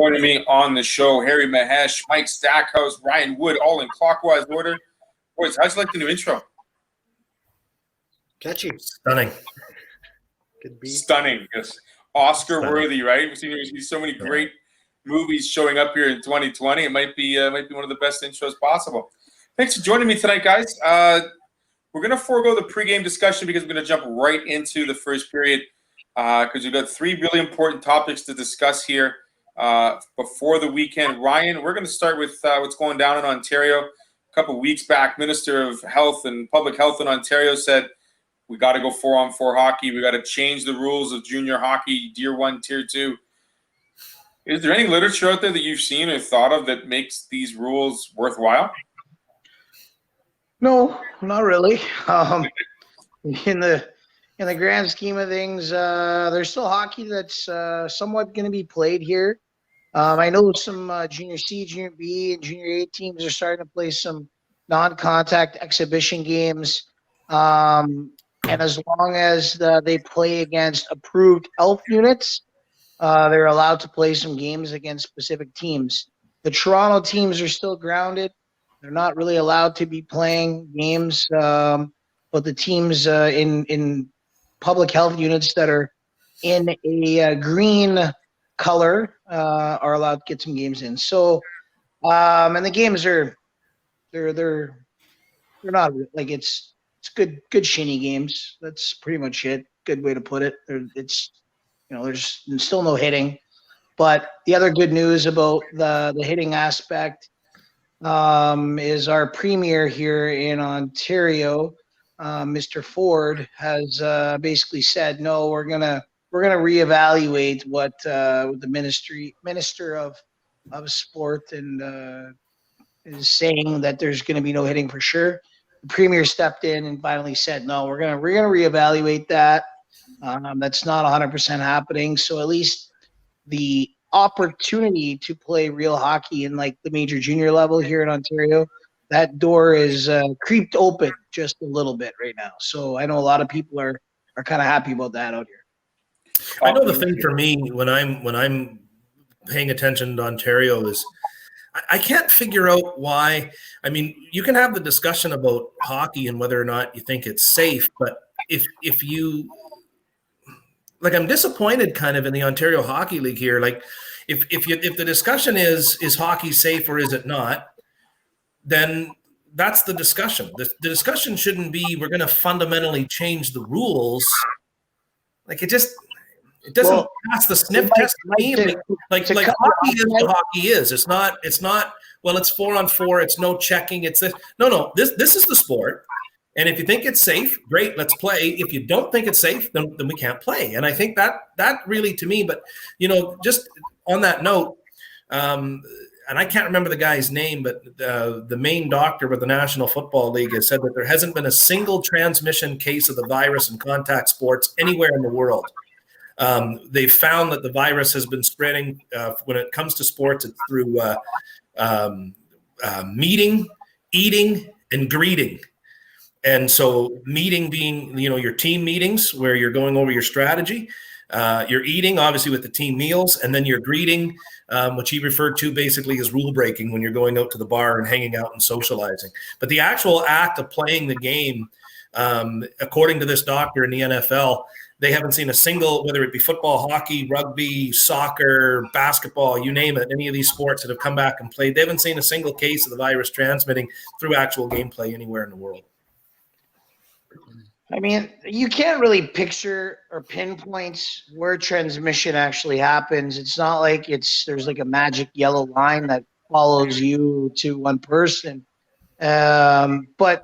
joining me on the show, Harry Mahesh, Mike Stackhouse, Ryan Wood, all in clockwise order. Boys, how'd you like the new intro? Catchy. Stunning. Could be. Stunning. Yes. Oscar-worthy, right? We've seen so many great movies showing up here in 2020. It might be one of the best intros possible. Thanks for joining me tonight, guys. We're going to forego the pregame discussion because we're going to jump right into the first period because we've got three really important topics to discuss here before the weekend. Ryan, we're going to start with what's going down in Ontario. A couple of weeks back, Minister of Health and Public Health in Ontario said, we got to go 4-on-4 hockey. We got to change the rules of junior hockey, Tier 1, Tier 2. Is there any literature out there that you've seen or thought of that makes these rules worthwhile? No, not really. In the grand scheme of things, there's still hockey that's somewhat going to be played here. I know some Junior C, Junior B, and Junior A teams are starting to play some non-contact exhibition games. And as long as they play against approved ELF units, they're allowed to play some games against specific teams. The Toronto teams are still grounded. They're not really allowed to be playing games, but the teams in public health units that are in a green color are allowed to get some games in. So, and the games are they're not like it's good shinny games. That's pretty much it. Good way to put it. There's still no hitting, but the other good news about the hitting aspect is our premier here in Ontario, Mr. Ford, has basically said, no, we're gonna reevaluate what the Minister of Sport and is saying that there's going to be no hitting for sure. The premier stepped in and finally said, no, we're gonna reevaluate that. That's not 100% happening. So at least the opportunity to play real hockey in like the major junior level here in Ontario, that door is creeped open just a little bit right now. So I know a lot of people are kind of happy about that out here. I know the thing for me when I'm paying attention to Ontario is I can't figure out why. I mean, you can have the discussion about hockey and whether or not you think it's safe, but if you like, I'm disappointed kind of in the Ontario Hockey League here. Like, if the discussion is hockey safe or is it not, then that's the discussion. The discussion shouldn't be we're going to fundamentally change the rules. Like, it doesn't pass the sniff test to me. Like hockey is what hockey is. It's not. Well, it's 4-on-4. It's no checking. It's this. No. This is the sport. And if you think it's safe, great, let's play. If you don't think it's safe, then we can't play. And I think that really, to me, but, just on that note, and I can't remember the guy's name, but the main doctor with the National Football League has said that there hasn't been a single transmission case of the virus in contact sports anywhere in the world. They've found that the virus has been spreading when it comes to sports. It's through meeting, eating, and greeting. And so meeting being, your team meetings where you're going over your strategy, you're eating obviously with the team meals, and then you're greeting, which he referred to basically as rule breaking when you're going out to the bar and hanging out and socializing. But the actual act of playing the game, according to this doctor in the NFL, they haven't seen a single, whether it be football, hockey, rugby, soccer, basketball, you name it, any of these sports that have come back and played, they haven't seen a single case of the virus transmitting through actual gameplay anywhere in the world. I mean, you can't really picture or pinpoint where transmission actually happens. It's not like there's like a magic yellow line that follows you to one person. But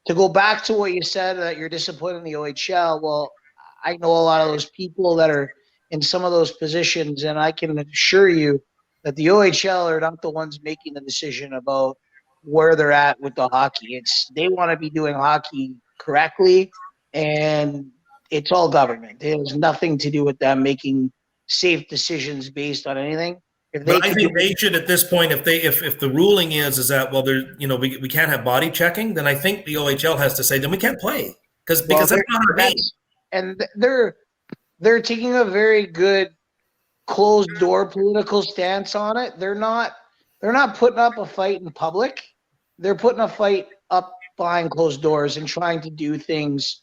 to go back to what you said, that you're disappointed in the OHL, well, I know a lot of those people that are in some of those positions, and I can assure you that the OHL are not the ones making the decision about where they're at with the hockey. They want to be doing hockey correctly, and it's all government. It has nothing to do with them making safe decisions based on anything. But I think they should, at this point, if the ruling is that, well, we can't have body checking, then I think the OHL has to say, then we can't play because that's not our game. And they're taking a very good closed door political stance on it. They're not putting up a fight in public. They're putting a fight up behind closed doors and trying to do things,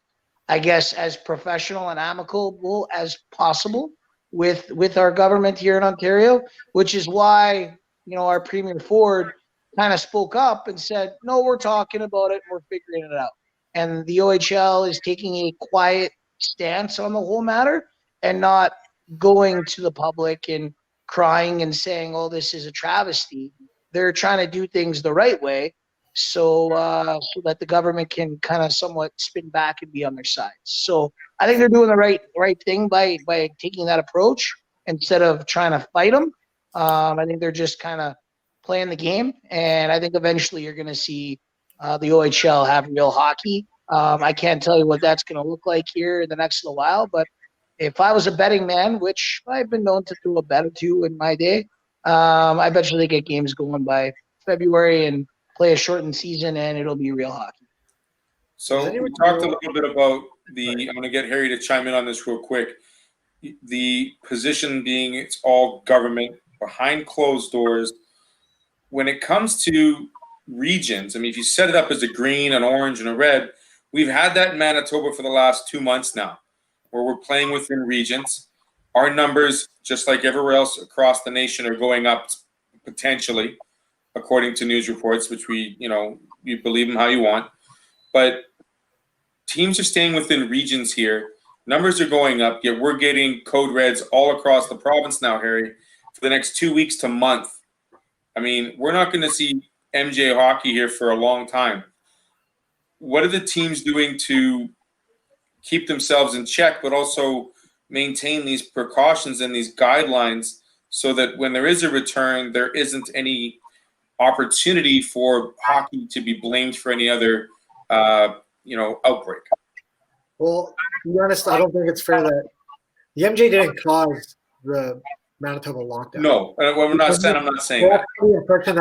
I guess, as professional and amicable as possible with our government here in Ontario, which is why, our Premier Ford kind of spoke up and said, no, we're talking about it. We're figuring it out. And the OHL is taking a quiet stance on the whole matter and not going to the public and crying and saying, oh, this is a travesty. They're trying to do things the right way so that the government can kind of somewhat spin back and be on their side. So I think they're doing the right thing by taking that approach instead of trying to fight them. I think they're just kind of playing the game, and I think eventually you're going to see the OHL have real hockey. I can't tell you what that's going to look like here in the next little while, but if I was a betting man, which I've been known to throw a bet or two in my day, I bet you they get games going by February and play a shortened season, and it'll be real hockey. So we talked a little bit about I'm going to get Harry to chime in on this real quick. The position being it's all government behind closed doors. When it comes to regions, I mean, if you set it up as a green, an orange, and a red, we've had that in Manitoba for the last 2 months now, where we're playing within regions. Our numbers, just like everywhere else across the nation, are going up potentially, according to news reports, which you believe them how you want. But teams are staying within regions here. Numbers are going up, yet we're getting code reds all across the province now, Harry, for the next 2 weeks to month. I mean, we're not going to see MJ hockey here for a long time. What are the teams doing to keep themselves in check, but also maintain these precautions and these guidelines so that when there is a return, there isn't any opportunity for hockey to be blamed for any other, outbreak? Well, to be honest, I don't think it's fair that the MJ didn't cause the Manitoba lockdown. No, I'm not saying that. That's kind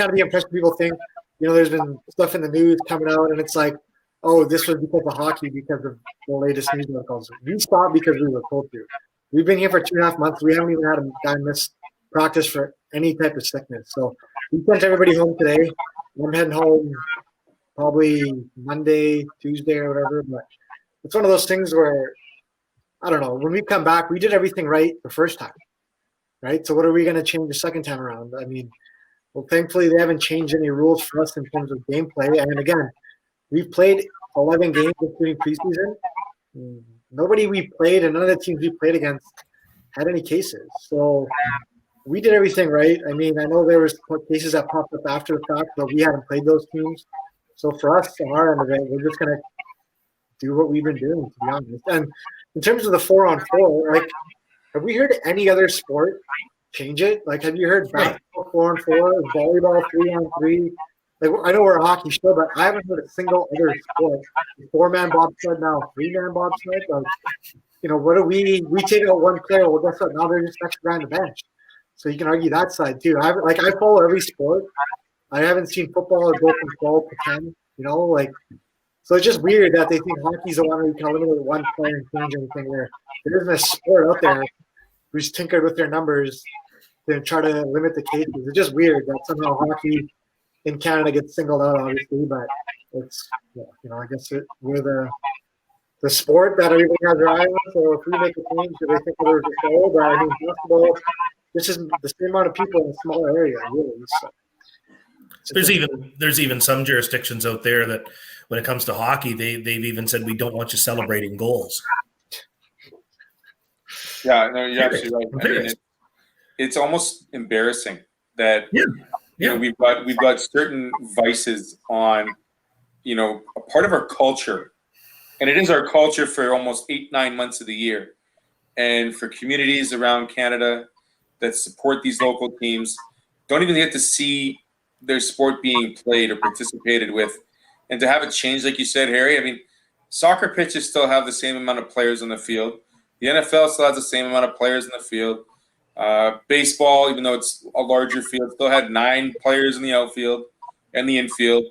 of the impression people think. There's been stuff in the news coming out, and it's like, oh, this was because of hockey, because of the latest news articles. We stopped because we were told to. We've been here for 2.5 months. We haven't even had a guy miss practice for any type of sickness. So we sent everybody home today. I'm heading home probably Monday, Tuesday, or whatever. But it's one of those things where, I don't know, when we come back, we did everything right the first time, right? So what are we going to change the second time around? I mean, well, thankfully they haven't changed any rules for us in terms of gameplay. And again, we've played 11 games, including preseason. Nobody we played and none of the teams we played against had any cases. So we did everything right. I mean, I know there was cases that popped up after the fact, but we haven't played those teams. So for us, on our end of it, we're just going to do what we've been doing, to be honest. And in terms of the 4-on-4, like, have we heard any other sport change it? Like, have you heard basketball 4-on-4, volleyball 3-on-3? Like, I know we're a hockey show, but I haven't heard a single other sport. 4-man bobsled now, 3-man bobsled. Like, what do we take out one player? Well, guess what? Now they're just extra guy on the bench. So you can argue that side too. I follow every sport. I haven't seen football go from 12 to 10. So it's just weird that they think hockey's the one where you can eliminate one player and change anything. There isn't a sport out there who's tinkered with their numbers to try to limit the cases. It's just weird that somehow hockey in Canada gets singled out, obviously, but it's, I guess we're the sport that everybody has their eye on. So if we make a change, they think there's a show. But I mean, basketball, this is the same amount of people in a small area, really. So, there's even some jurisdictions out there that when it comes to hockey, they've even said we don't want you celebrating goals. Yeah, no, you're absolutely right. I mean, it's almost embarrassing that we've got certain vices on, a part of our culture, and it is our culture for almost 8-9 months of the year, and for communities around Canada that support these local teams don't even get to see their sport being played or participated with, and to have it change, like you said, Harry. I mean, soccer pitches still have the same amount of players on the field. The NFL still has the same amount of players in the field. Baseball, even though it's a larger field, still had 9 players in the outfield and the infield.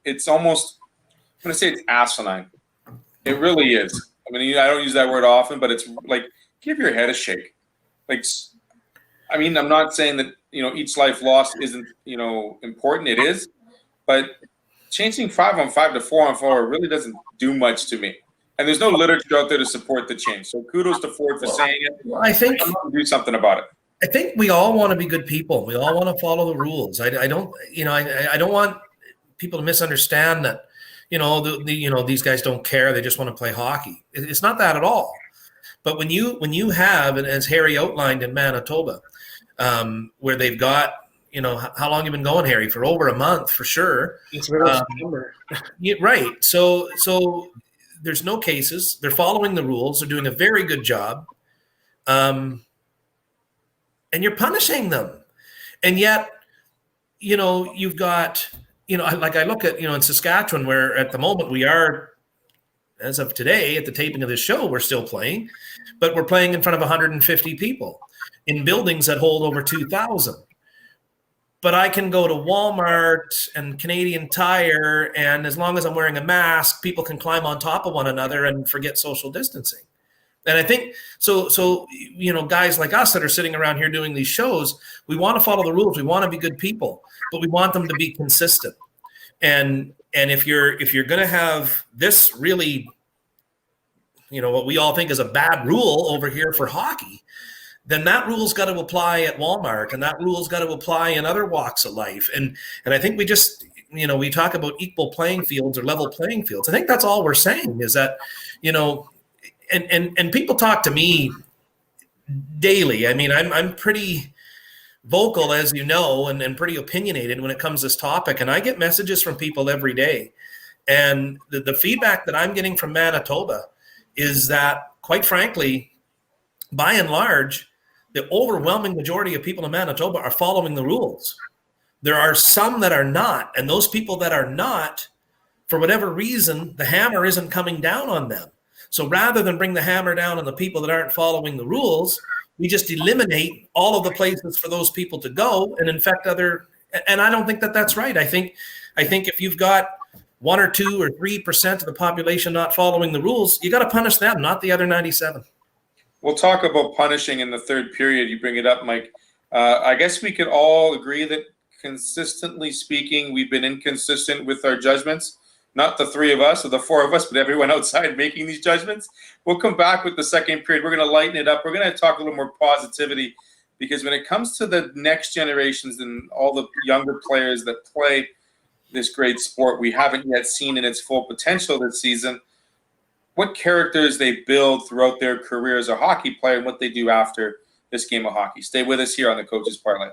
It's almost, I'm going to say it's asinine. It really is. I mean, I don't use that word often, but it's like give your head a shake. Like, I mean, I'm not saying that each life lost isn't important. It is, but changing 5-on-5 to 4-on-4 really doesn't do much to me. And there's no literature out there to support the change. So kudos to Ford for saying it. Well, I think I'm going to do something about it. I think we all want to be good people. We all want to follow the rules. I don't want people to misunderstand that, these guys don't care. They just want to play hockey. It's not that at all. But when you have, and as Harry outlined in Manitoba, where they've got, how long have you been going, Harry? For over a month, for sure. It's middle of September. Right. So there's no cases. They're following the rules. They're doing a very good job. And you're punishing them. And yet, you've got, like I look at, in Saskatchewan, where at the moment we are, as of today, at the taping of this show, we're still playing, but we're playing in front of 150 people in buildings that hold over 2,000. But I can go to Walmart and Canadian Tire, and as long as I'm wearing a mask, people can climb on top of one another and forget social distancing. And I think so, guys like us that are sitting around here doing these shows, we want to follow the rules. We want to be good people, but we want them to be consistent. And if you're going to have this really, what we all think is a bad rule over here for hockey, then that rule's got to apply at Walmart, and that rule's got to apply in other walks of life. And I think we just, we talk about equal playing fields or level playing fields. I think that's all we're saying is that, and people talk to me daily. I mean, I'm pretty vocal, as you know, and pretty opinionated when it comes to this topic. And I get messages from people every day. And the feedback that I'm getting from Manitoba is that, quite frankly, by and large, the overwhelming majority of people in Manitoba are following the rules. There are some that are not. And those people that are not, for whatever reason, the hammer isn't coming down on them. So rather than bring the hammer down on the people that aren't following the rules, we just eliminate all of the places for those people to go and infect other. And I don't think that that's right. I think if you've got 1 or 2 or 3% of the population not following the rules, you got to punish them, not the other 97. We'll talk about punishing in the third period. You bring it up, Mike. I guess we could all agree that consistently speaking, we've been inconsistent with our judgments. Not the 3 of us or the 4 of us, but everyone outside making these judgments. We'll come back with the second period. We're going to lighten it up. We're going to talk a little more positivity, because when it comes to the next generations and all the younger players that play this great sport we haven't yet seen in its full potential this season, what characters they build throughout their career as a hockey player and what they do after this game of hockey. Stay with us here on the Coaches Parley.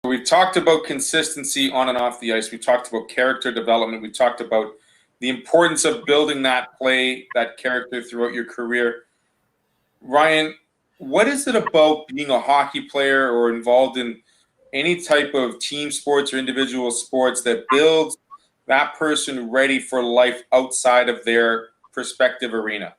We've talked about consistency on and off the ice. We talked about character development. We talked about the importance of building that play, that character throughout your career. Ryan, what is it about being a hockey player or involved in any type of team sports or individual sports that builds that person ready for life outside of their respective arena?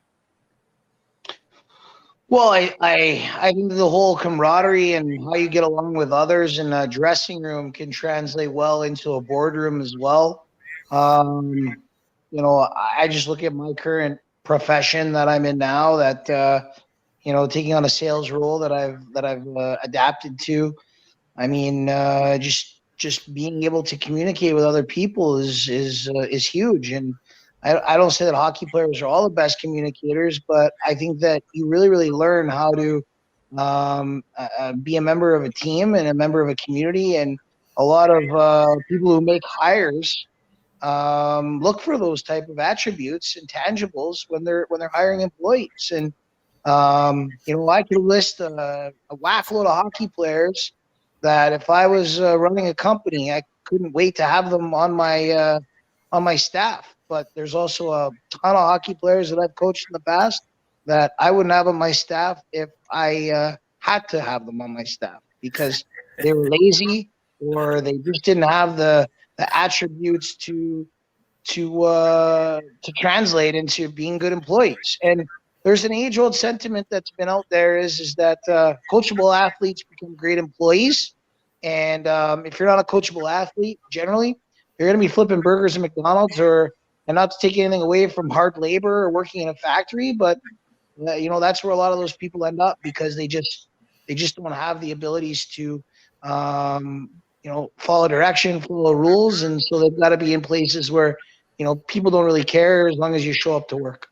Well, I think the whole camaraderie and how you get along with others in a dressing room can translate well into a boardroom as well. I just look at my current profession that I'm in now, that taking on a sales role that I've adapted to. I mean, just being able to communicate with other people is huge. And I don't say that hockey players are all the best communicators, but I think that you really, really learn how to be a member of a team and a member of a community, and a lot of people who make hires look for those type of attributes and tangibles when they're hiring employees. And I could list a whack load of hockey players that if I was running a company, I couldn't wait to have them on my staff. But there's also a ton of hockey players that I've coached in the past that I wouldn't have on my staff if I had to have them on my staff because they were lazy or they just didn't have the attributes to translate into being good employees. And there's an age-old sentiment that's been out there is that coachable athletes become great employees. And if you're not a coachable athlete, generally, you're going to be flipping burgers at McDonald's and not to take anything away from hard labor or working in a factory, but that's where a lot of those people end up because they just don't have the abilities to follow direction, follow rules, and so they've got to be in places where people don't really care as long as you show up to work.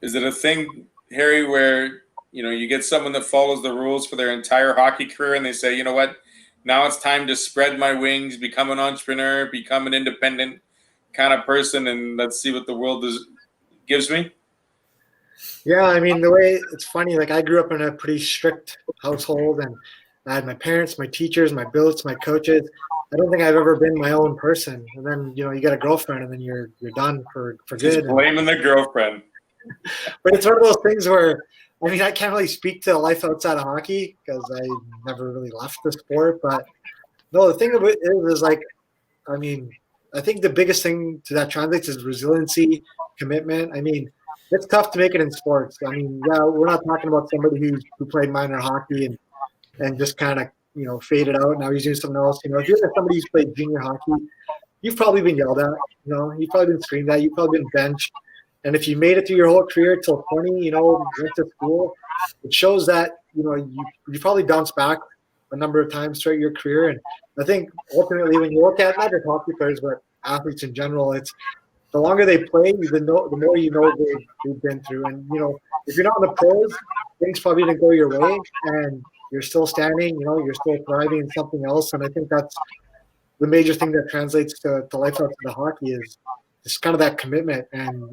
Is it a thing, Harry, where you get someone that follows the rules for their entire hockey career and they say, you know what, now it's time to spread my wings, become an entrepreneur, become an independent kind of person, and let's see what the world gives me? Yeah, I mean, the way it's funny, like I grew up in a pretty strict household and I had my parents, my teachers, my billets, my coaches. I don't think I've ever been my own person. And then, you get a girlfriend and then you're done for good. Just blaming the girlfriend. But it's one of those things where, I mean, I can't really speak to life outside of hockey because I never really left the sport. But no, the thing of it is like, I mean, I think the biggest thing to that translates is resiliency, commitment. I mean, it's tough to make it in sports. I mean, yeah, we're not talking about somebody who played minor hockey and just kind of, faded out. Now he's doing something else. If you're somebody who's played junior hockey, you've probably been yelled at. You've probably been screamed at. You've probably been benched. And if you made it through your whole career till 20, went to school, it shows that, you probably bounced back a number of times throughout your career. And I think ultimately when you look at not just hockey players, but athletes in general, it's the longer they play, the more they've been through. And, if you're not in the pros, things probably didn't go your way and you're still standing, you're still thriving in something else. And I think that's the major thing that translates to life outside of hockey is just kind of that commitment and,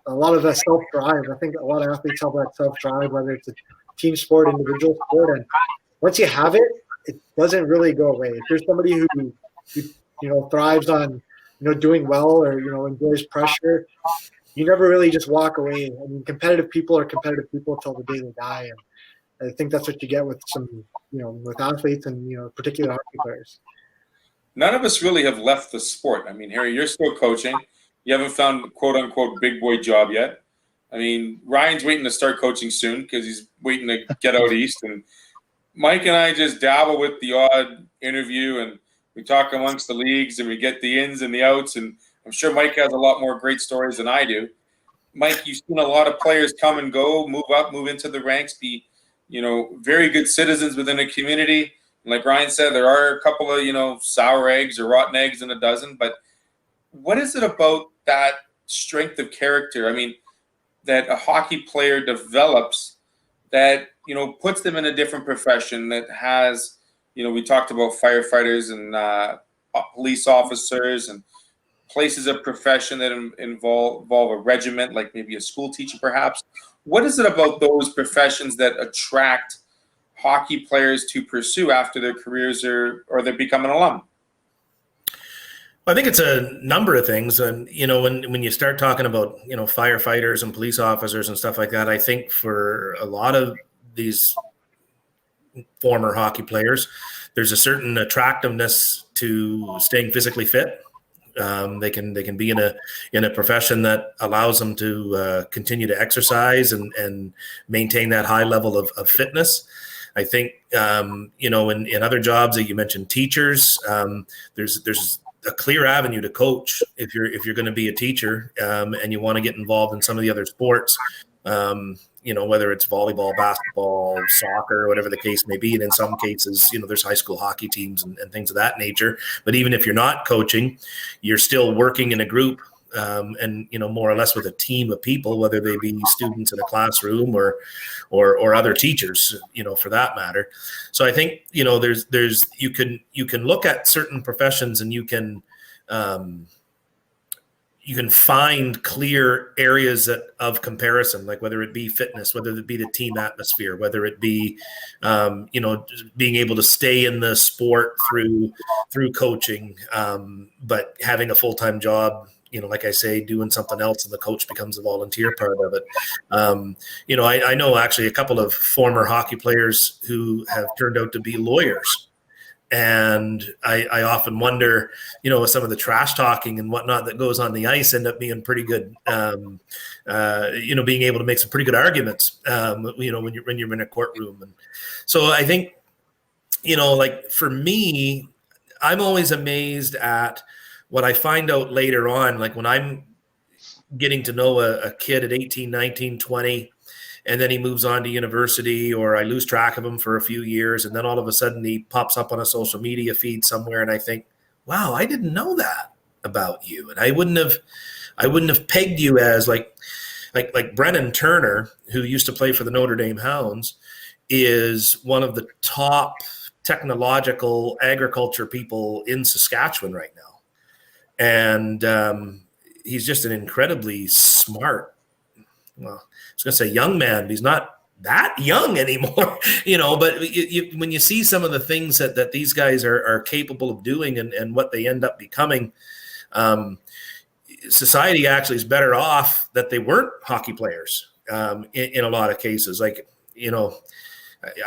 a lot of that self-drive. I think a lot of athletes have that self-drive, whether it's a team sport, individual sport. And once you have it, it doesn't really go away. If you're somebody who thrives on, doing well or, enjoys pressure, you never really just walk away. I mean, competitive people are competitive people until the day they die. And I think that's what you get with some, with athletes and, particular hockey players. None of us really have left the sport. I mean, Harry, you're still coaching. You haven't found a quote-unquote big boy job yet. I mean, Ryan's waiting to start coaching soon because he's waiting to get out east. And Mike and I just dabble with the odd interview, and we talk amongst the leagues, and we get the ins and the outs. And I'm sure Mike has a lot more great stories than I do. Mike, you've seen a lot of players come and go, move up, move into the ranks, be, very good citizens within a community. And like Ryan said, there are a couple of, sour eggs or rotten eggs in a dozen. But what is it about that strength of character, I mean, that a hockey player develops that, puts them in a different profession that has, we talked about firefighters and police officers and places of profession that involve a regiment, like maybe a school teacher perhaps. What is it about those professions that attract hockey players to pursue after their careers or they become an alum? I think it's a number of things. And, when you start talking about, firefighters and police officers and stuff like that, I think for a lot of these former hockey players, there's a certain attractiveness to staying physically fit. They can be in a profession that allows them to continue to exercise and maintain that high level of fitness. I think, in other jobs that you mentioned, teachers, there's a clear avenue to coach if you're going to be a teacher and you want to get involved in some of the other sports, whether it's volleyball, basketball, soccer, whatever the case may be. And in some cases, there's high school hockey teams and things of that nature. But even if you're not coaching, you're still working in a group and more or less with a team of people, whether they be students in a classroom or other teachers, for that matter. So I think there's you can look at certain professions and you can find clear areas of comparison, like whether it be fitness, whether it be the team atmosphere, whether it be, being able to stay in the sport through coaching, but having a full-time job, like I say, doing something else, and the coach becomes a volunteer part of it. I know actually a couple of former hockey players who have turned out to be lawyers. And I often wonder, with some of the trash talking and whatnot that goes on the ice, end up being pretty good, being able to make some pretty good arguments, when you're in a courtroom. And so I think, like for me, I'm always amazed at what I find out later on, like when I'm getting to know a kid at 18, 19, 20, and then he moves on to university, or I lose track of him for a few years, and then all of a sudden he pops up on a social media feed somewhere, and I think, wow, I didn't know that about you. And I wouldn't have pegged you as like Brennan Turner, who used to play for the Notre Dame Hounds, is one of the top technological agriculture people in Saskatchewan right now. And he's just an incredibly smart, well, I was going to say young man, but he's not that young anymore, but when you see some of the things that these guys are capable of doing and what they end up becoming, society actually is better off that they weren't hockey players, in a lot of cases. Like,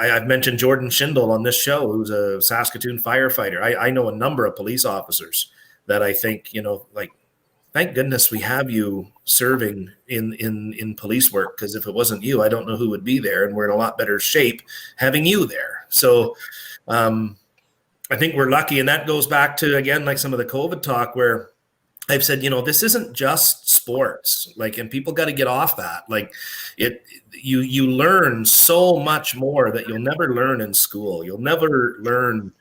I've mentioned Jordan Schindel on this show, who's a Saskatoon firefighter. I know a number of police officers that I think, thank goodness we have you serving in police work, because if it wasn't you, I don't know who would be there, and we're in a lot better shape having you there. So I think we're lucky, and that goes back to, again, like some of the COVID talk where I've said, this isn't just sports, and people got to get off that. You learn so much more that you'll never learn in school. You'll never learn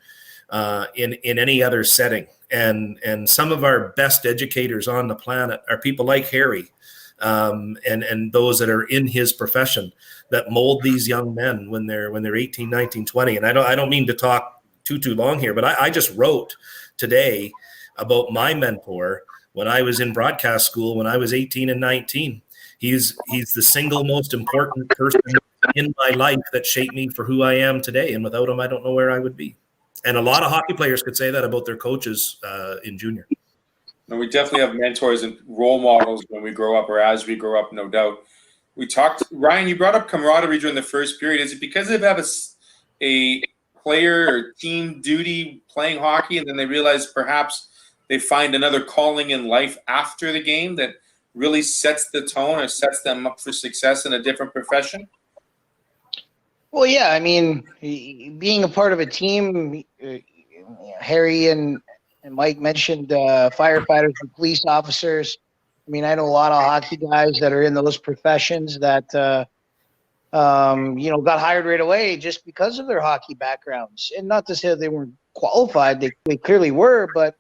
in any other setting. And some of our best educators on the planet are people like Harry, and those that are in his profession that mold these young men when they're 18, 19, 20. And I don't mean to talk too long here, but I just wrote today about my mentor when I was in broadcast school when I was 18 and 19. He's the single most important person in my life that shaped me for who I am today. And without him, I don't know where I would be. And a lot of hockey players could say that about their coaches in junior. And we definitely have mentors and role models when we grow up, or as we grow up, no doubt. We talked, Ryan, you brought up camaraderie during the first period. Is it because they have a player or team duty playing hockey, and then they realize perhaps they find another calling in life after the game that really sets the tone or sets them up for success in a different profession? Well, yeah, I mean, being a part of a team, Harry and Mike mentioned firefighters and police officers. I mean, I know a lot of hockey guys that are in those professions that, got hired right away just because of their hockey backgrounds. And not to say that they weren't qualified, they clearly were, but,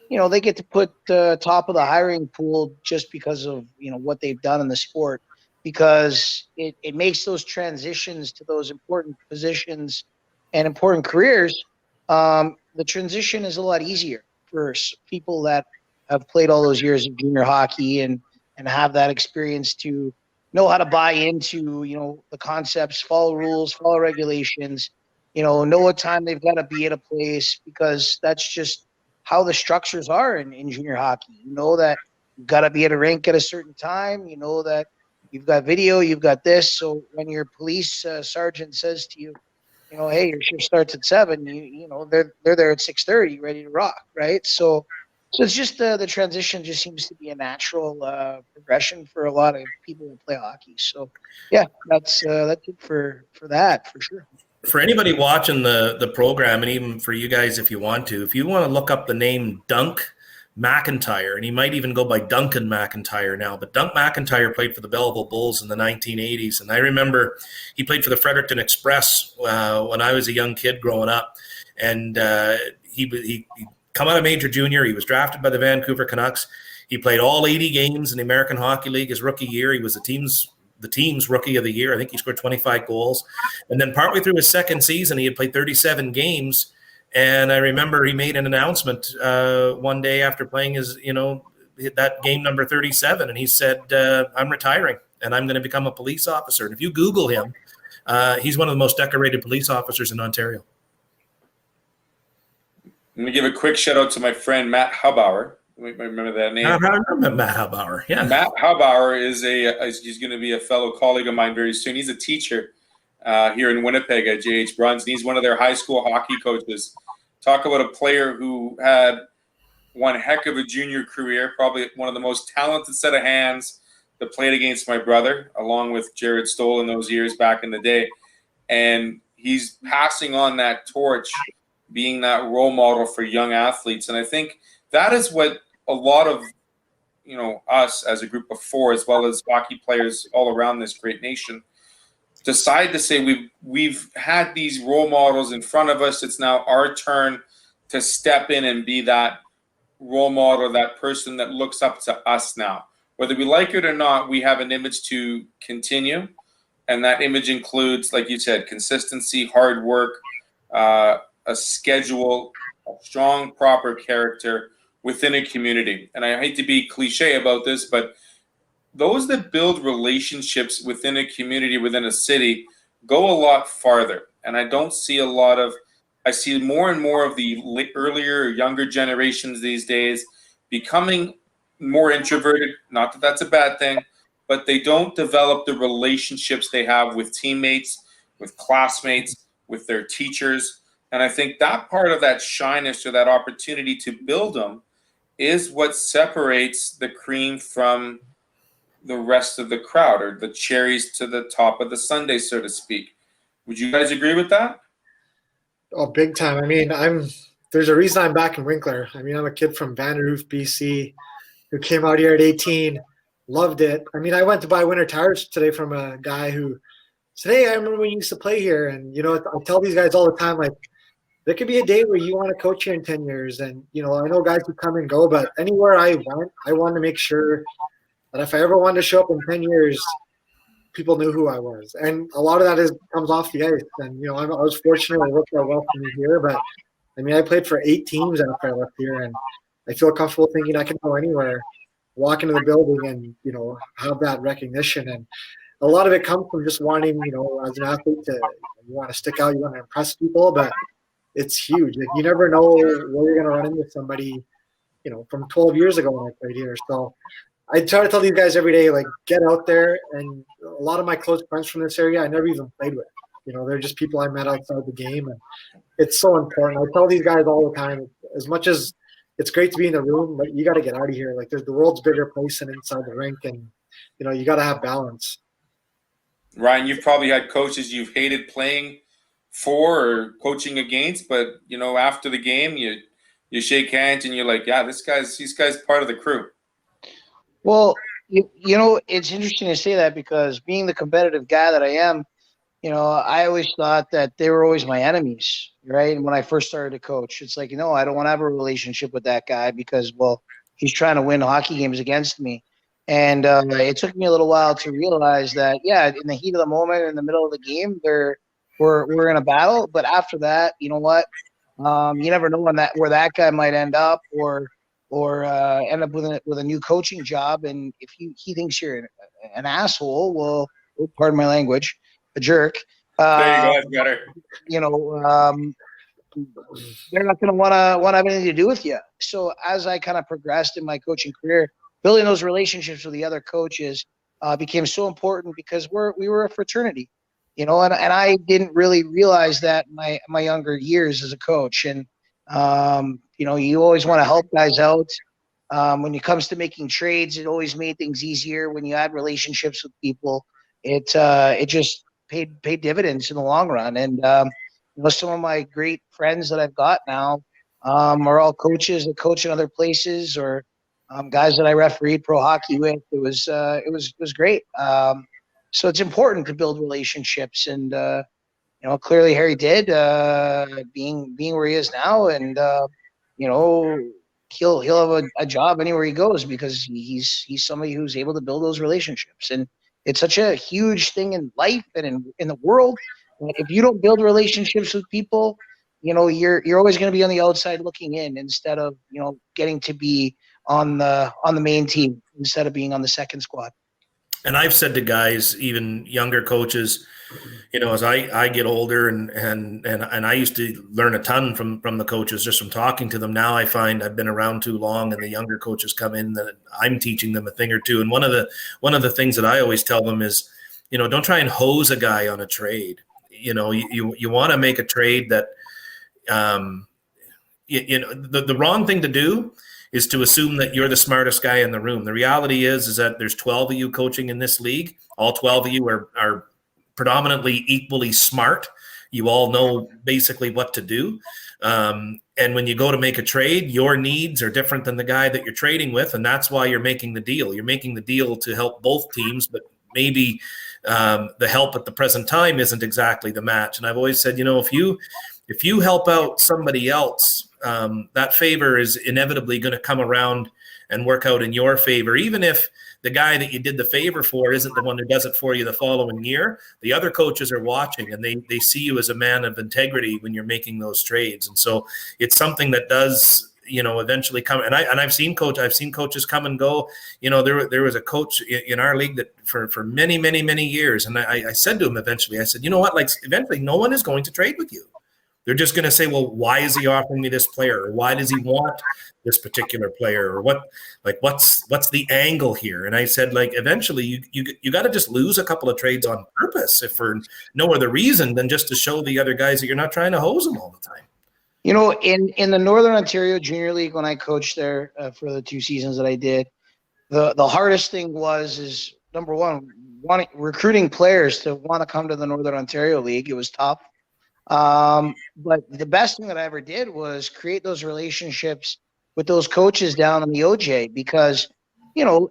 they get to put top of the hiring pool just because of, what they've done in the sport. Because it makes those transitions to those important positions and important careers, the transition is a lot easier for people that have played all those years of junior hockey and have that experience to know how to buy into, the concepts, follow rules, follow regulations, know what time they've got to be at a place, because that's just how the structures are in junior hockey. You know that you've got to be at a rink at a certain time. You know that you've got video, you've got this. So when your police sergeant says to you, hey, your shift starts at 7, they're there at 6:30, ready to rock, right? So it's just the transition just seems to be a natural progression for a lot of people who play hockey. So yeah, that's it for that, for sure. For anybody watching the program, and even for you guys, if you want to look up the name Dunk McIntyre, and he might even go by Duncan McIntyre now, but Dunk McIntyre played for the Belleville Bulls in the 1980s. And I remember he played for the Fredericton Express when I was a young kid growing up. And he come out of major junior. He was drafted by the Vancouver Canucks. He played all 80 games in the American Hockey League his rookie year. He was the team's rookie of the year. I think he scored 25 goals. And then partway through his second season, he had played 37 games. And I remember he made an announcement one day after playing that game number 37. And he said, I'm retiring and I'm going to become a police officer. And if you Google him, he's one of the most decorated police officers in Ontario. I'm going to give a quick shout out to my friend Matt Hubauer. You might remember that name. I remember Matt Hubauer. Yeah. Matt Hubauer he's going to be a fellow colleague of mine very soon. He's a teacher here in Winnipeg at JH Bruns. And he's one of their high school hockey coaches. Talk about a player who had one heck of a junior career, probably one of the most talented set of hands that played against my brother, along with Jared Stoll in those years back in the day. And he's passing on that torch, being that role model for young athletes. And I think that is what a lot of, us as a group of four, as well as hockey players all around this great nation, decide to say we've had these role models in front of us. It's now our turn to step in and be that role model, that person that looks up to us now. Whether we like it or not, we have an image to continue. And that image includes, like you said, consistency, hard work, a schedule, a strong, proper character within a community. And I hate to be cliche about this, but those that build relationships within a community, within a city, go a lot farther. And I don't see I see more and more of the earlier, younger generations these days becoming more introverted. Not that that's a bad thing, but they don't develop the relationships they have with teammates, with classmates, with their teachers. And I think that part of that shyness or that opportunity to build them is what separates the cream from the rest of the crowd, or the cherries to the top of the sundae, so to speak. Would you guys agree with that? Oh, big time. I mean, there's a reason I'm back in Winkler. I mean, I'm a kid from Vanderhoof, BC, who came out here at 18, loved it. I mean, I went to buy winter tires today from a guy who said, hey, I remember when you used to play here. And, I tell these guys all the time, like, there could be a day where you want to coach here in 10 years. And, I know guys who come and go, but anywhere I went, I wanted to make sure that if I ever wanted to show up in 10 years, people knew who I was. And a lot of that comes off the ice. And, I was fortunate it worked out well for me here. But, I mean, I played for 8 teams after I left here. And I feel comfortable thinking I can go anywhere, walk into the building and, have that recognition. And a lot of it comes from just wanting, as an athlete you want to stick out, you want to impress people. But it's huge. Like, you never know where you're going to run into somebody, from 12 years ago when I played here. So I try to tell these guys every day, like, get out there. And a lot of my close friends from this area I never even played with. They're just people I met outside the game. And it's so important. I tell these guys all the time, as much as it's great to be in the room, but you got to get out of here. Like, there's the world's bigger place than inside the rink. And, you got to have balance. Ryan, you've probably had coaches you've hated playing for or coaching against, but, after the game, you shake hands and you're like, yeah, this guy's part of the crew. Well, it's interesting to say that, because being the competitive guy that I am, I always thought that they were always my enemies, right? And when I first started to coach, it's like, I don't want to have a relationship with that guy because, well, he's trying to win hockey games against me. And it took me a little while to realize that, yeah, in the heat of the moment, in the middle of the game, we're in a battle. But after that, you know what? You never know where that guy might end up, or end up with a new coaching job. And if he thinks you're an asshole, well, pardon my language, a jerk. There you go, better. They're not going to want to have anything to do with you. So as I kind of progressed in my coaching career, building those relationships with the other coaches became so important, because we were a fraternity, and I didn't really realize that in my younger years as a coach. And you always want to help guys out. When it comes to making trades, it always made things easier. When you had relationships with people, it just paid dividends in the long run. And some of my great friends that I've got now are all coaches that coach in other places, or guys that I refereed pro hockey with. It was great. So it's important to build relationships, and clearly Harry did, being where he is now, and he'll have a job anywhere he goes because he's somebody who's able to build those relationships. And it's such a huge thing in life and in the world. If you don't build relationships with people, you're always going to be on the outside looking in instead of, getting to be on the main team instead of being on the second squad. And I've said to guys, even younger coaches, as I get older and I used to learn a ton from the coaches just from talking to them. Now I find I've been around too long, and the younger coaches come in that I'm teaching them a thing or two. And one of the things that I always tell them is, don't try and hose a guy on a trade. You want to make a trade that, the wrong thing to do is to assume that you're the smartest guy in the room. The reality is that there's 12 of you coaching in this league. All 12 of you are predominantly equally smart. You all know basically what to do. And when you go to make a trade, your needs are different than the guy that you're trading with. And that's why you're making the deal. You're making the deal to help both teams, but maybe the help at the present time isn't exactly the match. And I've always said, if you help out somebody else, that favor is inevitably going to come around and work out in your favor. Even if the guy that you did the favor for isn't the one who does it for you the following year, the other coaches are watching and they see you as a man of integrity when you're making those trades. And so it's something that does, eventually come. And I've seen coaches come and go. There was a coach in our league that for many, many, many years. And I said to him eventually, I said, eventually no one is going to trade with you. They're just going to say, well, why is he offering me this player? Or why does he want this particular player? Or what's the angle here? And I said, eventually you got to just lose a couple of trades on purpose, if for no other reason than just to show the other guys that you're not trying to hose them all the time. In the Northern Ontario Junior League, when I coached there for the 2 seasons that I did, the hardest thing is number one, recruiting players to want to come to the Northern Ontario League. It was tough. But the best thing that I ever did was create those relationships with those coaches down in the OJ, because,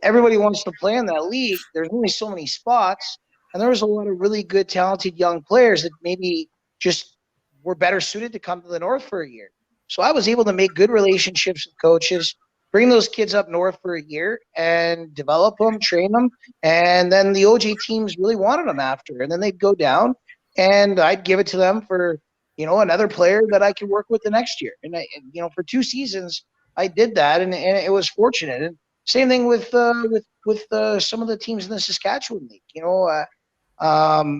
everybody wants to play in that league. There's only so many spots, and there was a lot of really good, talented young players that maybe just were better suited to come to the North for a year. So I was able to make good relationships with coaches, bring those kids up North for a year and develop them, train them. And then the OJ teams really wanted them after, and then they'd go down. And I'd give it to them for, another player that I could work with the next year. And for 2 seasons, I did that, and it was fortunate. And same thing with some of the teams in the Saskatchewan League. I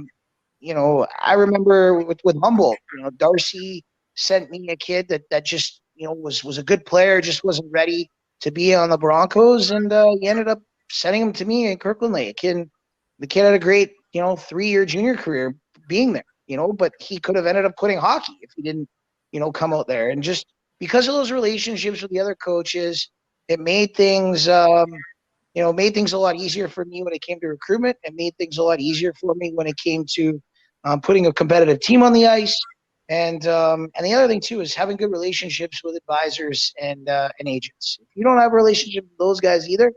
remember with Humboldt, Darcy sent me a kid that just, was a good player, just wasn't ready to be on the Broncos, and he ended up sending him to me in Kirkland Lake. And the kid had a great, 3-year junior career being there, but he could have ended up quitting hockey if he didn't, come out there. And just because of those relationships with the other coaches, it made things, made things a lot easier for me when it came to recruitment. It made things a lot easier for me when it came to putting a competitive team on the ice. And the other thing too is having good relationships with advisors and agents. If you don't have a relationship with those guys either,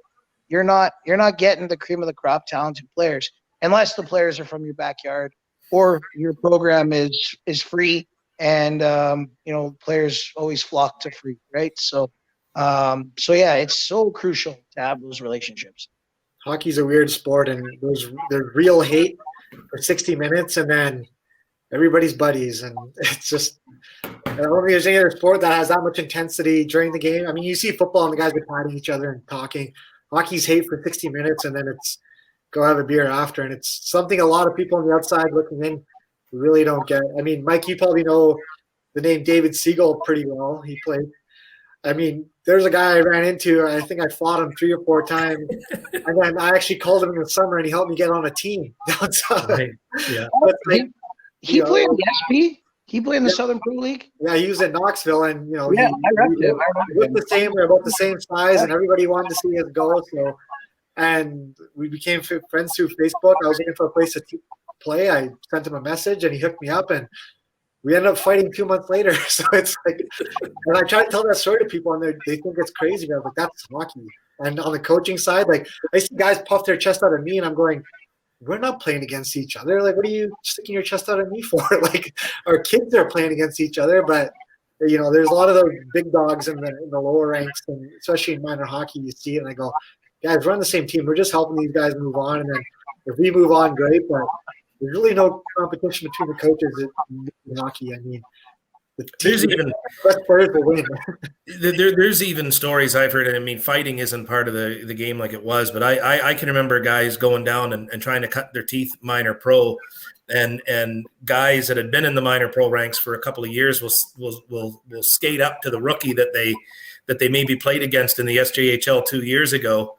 you're not getting the cream of the crop talented players, unless the players are from your backyard or your program is free, and players always flock to free, right? So yeah, it's so crucial to have those relationships. Hockey's a weird sport, and there's real hate for 60 minutes, and then everybody's buddies, and it's just, I don't think there's any other sport that has that much intensity during the game. I mean, you see football and the guys are patting each other and talking. Hockey's hate for 60 minutes, and then it's go have a beer after, and it's something a lot of people on the outside looking in really don't get. I mean, Mike, you probably know the name David Siegel pretty well. He played. I mean, there's a guy I ran into. I think I fought him 3 or 4 times, and then I actually called him in the summer, and he helped me get on a team down south. Right. Yeah. He played in the SP. He played in the Southern Pro League. Yeah, he was at Knoxville, and I repped him. We're the same. We're about the same size, and everybody wanted to see us go. So, and we became friends through Facebook. I was looking for a place to play. I sent him a message, and he hooked me up, and we ended up fighting 2 months later. So it's like, and I try to tell that story to people, and they think it's crazy. But I'm like, that's hockey. And on the coaching side, like, I see guys puff their chest out at me, and I'm going, we're not playing against each other. Like, what are you sticking your chest out at me for? Like, our kids are playing against each other, but there's a lot of those big dogs in the lower ranks, and especially in minor hockey, you see it, and I go, guys, we're on the same team. We're just helping these guys move on, and then if we move on, great. But there's really no competition between the coaches in hockey. I mean, there's even best players will win. there's even stories I've heard. I mean, fighting isn't part of the game like it was, but I can remember guys going down and trying to cut their teeth minor pro, and guys that had been in the minor pro ranks for a couple of years will skate up to the rookie that they maybe played against in the SJHL 2 years ago,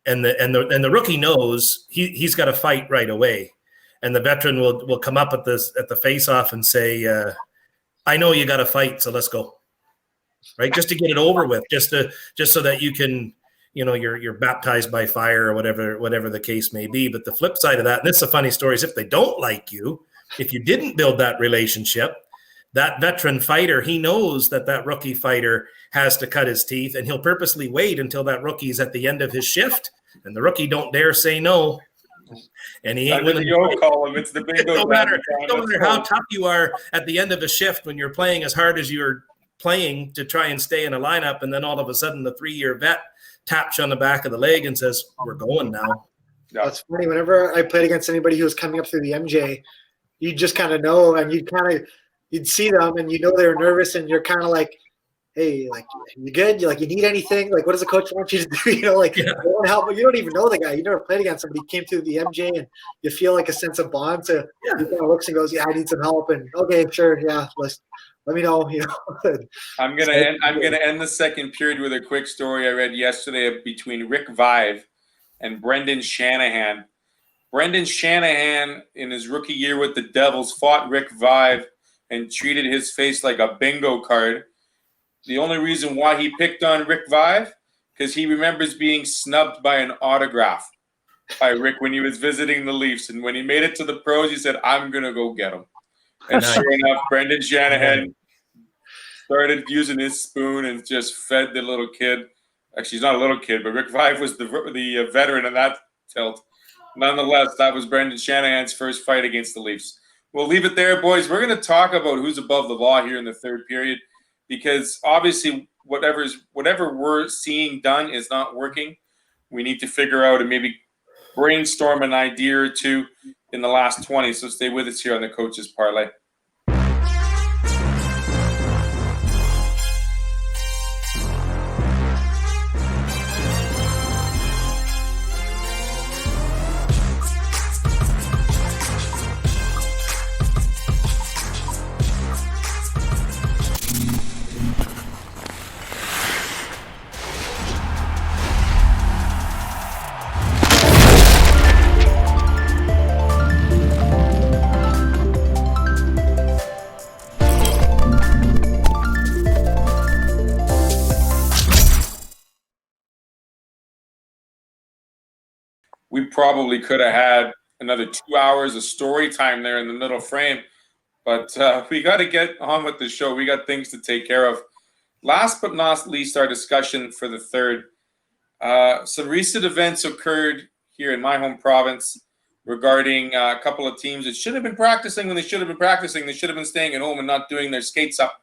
and the rookie knows he's got to fight right away, and the veteran will come up at the face-off and say, I know you got to fight, so let's go, right? Just to get it over with, just so that you can, you're baptized by fire or whatever the case may be. But the flip side of that, and this is a funny story, is if they don't like you, if you didn't build that relationship, that veteran fighter, he knows that rookie fighter has to cut his teeth, and he'll purposely wait until that rookie's at the end of his shift, and the rookie don't dare say no. And he ain't willing to column. It's the bingo. No matter how tough you are at the end of a shift when you're playing as hard as you're playing to try and stay in a lineup, and then all of a sudden the 3-year vet taps you on the back of the leg and says, "We're going now." Yeah. That's funny. Whenever I played against anybody who was coming up through the MJ, you just kind of know, and you'd see them, and they're nervous, and you're kind of like, hey, like, you good? You need anything? Like, what does the coach want you to do? They want help, but you don't even know the guy. You never played against somebody. Came through the MJ, and you feel like a sense of bond. So he kind of looks and goes, "Yeah, I need some help." And okay, sure, yeah, let me know. I'm gonna end the second period with a quick story I read yesterday between Rick Vive and Brendan Shanahan. Brendan Shanahan, in his rookie year with the Devils, fought Rick Vive and treated his face like a bingo card. The only reason why he picked on Rick Vive, because he remembers being snubbed by an autograph by Rick when he was visiting the Leafs. And when he made it to the pros, he said, "I'm going to go get him." And sure enough, Brendan Shanahan started using his spoon and just fed the little kid. Actually, he's not a little kid, but Rick Vive was the veteran in that tilt. Nonetheless, that was Brendan Shanahan's first fight against the Leafs. We'll leave it there, boys. We're going to talk about who's above the law here in the third period, because obviously whatever we're seeing done is not working. We need to figure out and maybe brainstorm an idea or two in the last 20. So stay with us here on the Coaches Parley. We probably could have had another 2 hours of story time there in the middle frame, but we got to get on with the show. We got things to take care of. Last but not least, our discussion for the third. Some recent events occurred here in my home province regarding a couple of teams that should have been practicing when they should have been practicing. They should have been staying at home and not doing their skates up.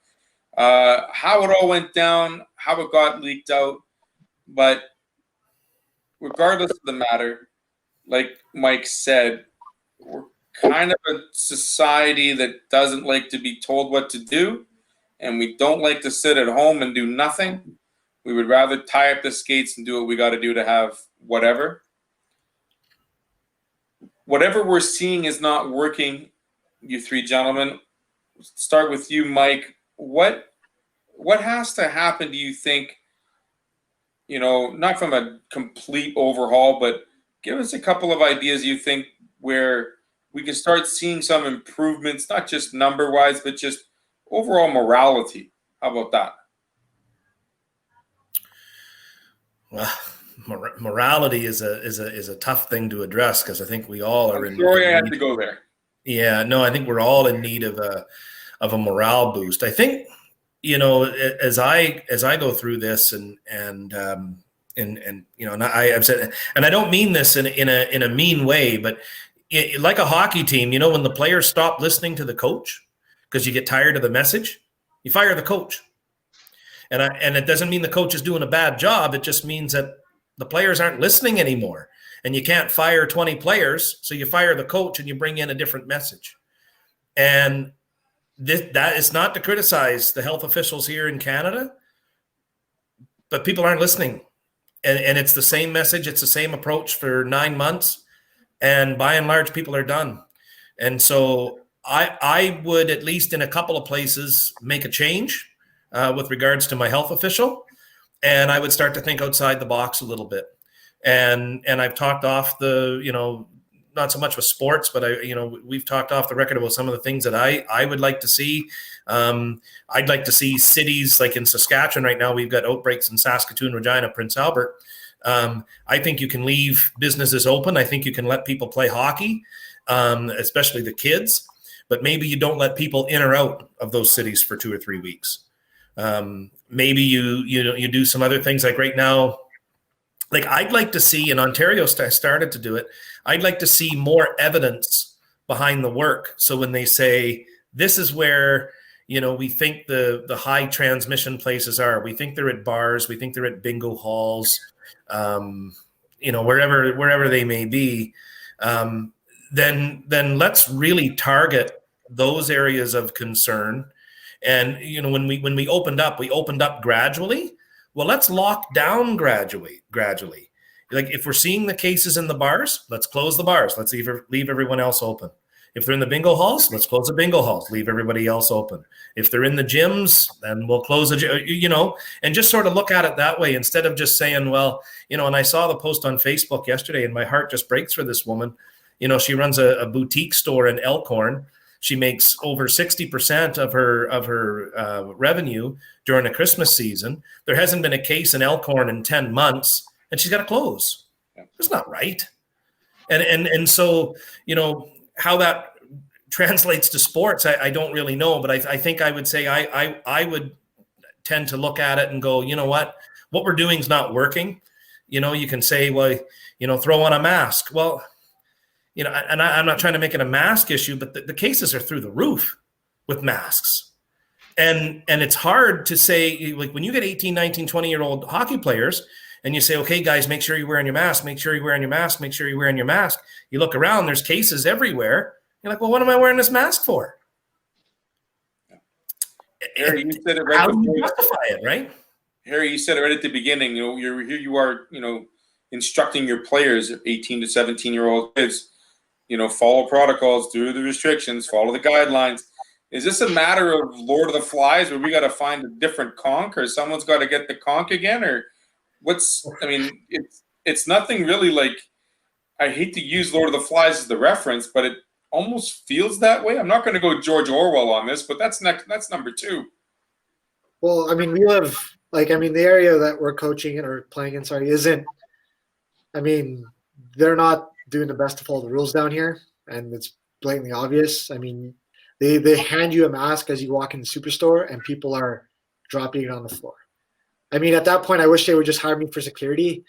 How it all went down, how it got leaked out. But regardless of the matter, like Mike said, we're kind of a society that doesn't like to be told what to do, and we don't like to sit at home and do nothing. We would rather tie up the skates and do what we got to do to have whatever. Whatever we're seeing is not working, you three gentlemen. Start with you, Mike. What has to happen, do you think, not from a complete overhaul, but give us a couple of ideas you think where we can start seeing some improvements, not just number-wise, but just overall morality. How about that? Well, morality is a tough thing to address, because I think we all are in. Sorry, I had to go there. Yeah, no, I think we're all in need of a morale boost. I think, as I go through this and I've said, and I don't mean this in a mean way, but like a hockey team, when the players stop listening to the coach because you get tired of the message, You fire the coach. And it doesn't mean the coach is doing a bad job. It just means that the players aren't listening anymore. And you can't fire 20 players, so you fire the coach and you bring in a different message. And that is not to criticize the health officials here in Canada, but people aren't listening. And it's the same message. It's the same approach for 9 months. And by and large, people are done. And so I would, at least in a couple of places, make a change with regards to my health official. And I would start to think outside the box a little bit. And I've talked off the, not so much with sports, but we've talked off the record about some of the things that I would like to see. I'd like to see cities like in Saskatchewan right now. We've got outbreaks in Saskatoon, Regina, Prince Albert. I think you can leave businesses open. I think you can let people play hockey, especially the kids, but maybe you don't let people in or out of those cities for 2 or 3 weeks. Maybe you do some other things like right now. Like I'd like to see, and Ontario started to do it, I'd like to see more evidence behind the work. So when they say, this is where, we think the high transmission places are, we think they're at bars, we think they're at bingo halls, wherever they may be, then let's really target those areas of concern. And, when we opened up gradually. Well, let's lock down gradually. Like if we're seeing the cases in the bars, let's close the bars. Let's leave everyone else open. If they're in the bingo halls, let's close the bingo halls. Leave everybody else open. If they're in the gyms, then we'll close the, and just sort of look at it that way instead of just saying, well, and I saw the post on Facebook yesterday and my heart just breaks for this woman. She runs a boutique store in Elkhorn. She makes over 60% of her revenue during the Christmas season. There hasn't been a case in Elkhorn in 10 months, and she's got to close. That's not right. And so, how that translates to sports, I don't really know. But I think I would say I would tend to look at it and go, what we're doing is not working. You can say, well, throw on a mask. Well, and I'm not trying to make it a mask issue, but the cases are through the roof with masks. And it's hard to say, like when you get 18, 19, 20-year-old hockey players and you say, okay, guys, make sure you're wearing your mask, make sure you're wearing your mask, make sure you're wearing your mask. You look around, there's cases everywhere. You're like, well, what am I wearing this mask for? Harry, you said it right. How do you justify it, right? Harry, you said it right at the beginning. Here you are, instructing your players, 18 to 17-year-old kids, follow protocols, do the restrictions, follow the guidelines. Is this a matter of Lord of the Flies where we got to find a different conch, or someone's got to get the conch again, or it's nothing really like, I hate to use Lord of the Flies as the reference, but it almost feels that way. I'm not going to go George Orwell on this, but that's number 2. Well, we live, the area that we're coaching in or playing in, isn't, they're not doing the best to follow the rules down here, and it's blatantly obvious. They hand you a mask as you walk in the superstore, and people are dropping it on the floor. At that point, I wish they would just hire me for security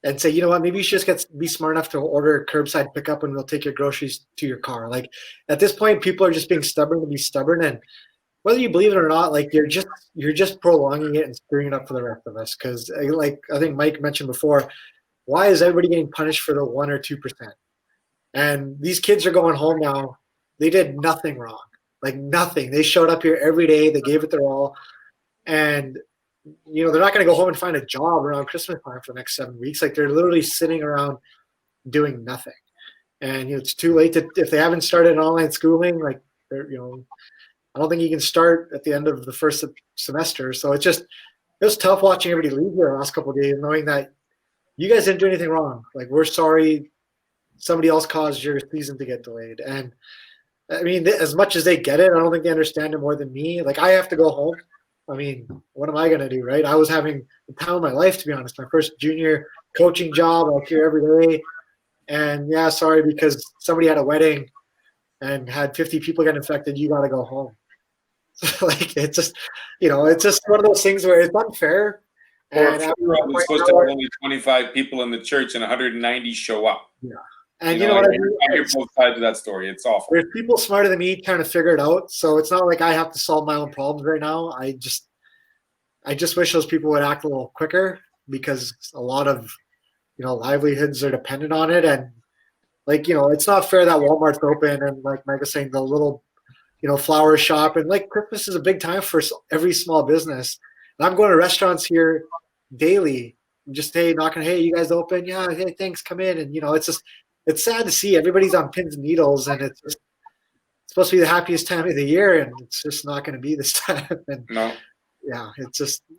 and say, maybe you should just be smart enough to order curbside pickup and we'll take your groceries to your car. Like at this point, people are just being stubborn to be stubborn, and whether you believe it or not, you're just prolonging it and screwing it up for the rest of us. Because I think Mike mentioned before, why is everybody getting punished for the 1 or 2%? And these kids are going home now. They did nothing wrong, nothing. They showed up here every day. They gave it their all. And, they're not going to go home and find a job around Christmas time for the next 7 weeks. They're literally sitting around doing nothing. And, it's too late if they haven't started online schooling, I don't think you can start at the end of the first semester. So it was tough watching everybody leave here the last couple of days, knowing that you guys didn't do anything wrong. We're sorry somebody else caused your season to get delayed. And as much as they get it, I don't think they understand it more than me. I have to go home. What am I going to do, right? I was having the time of my life, to be honest. My first junior coaching job, I was here every day. And yeah, sorry, because somebody had a wedding and had 50 people get infected, you got to go home. It's just, it's just one of those things where it's unfair. Or if you're supposed to have only 25 people in the church and 190 show up. Yeah. And you know what? I hear both sides of that story. It's awful. There's people smarter than me trying to figure it out. So it's not like I have to solve my own problems right now. I just wish those people would act a little quicker, because a lot of, livelihoods are dependent on it. And like, it's not fair that Walmart's open and, like Mike was saying, the little, flower shop, and like Christmas is a big time for every small business. And I'm going to restaurants here daily, just knocking, hey, you guys open? Yeah, hey, thanks, come in. And it's sad to see everybody's on pins and needles, and it's supposed to be the happiest time of the year, and it's just not going to be this time. And no. Yeah,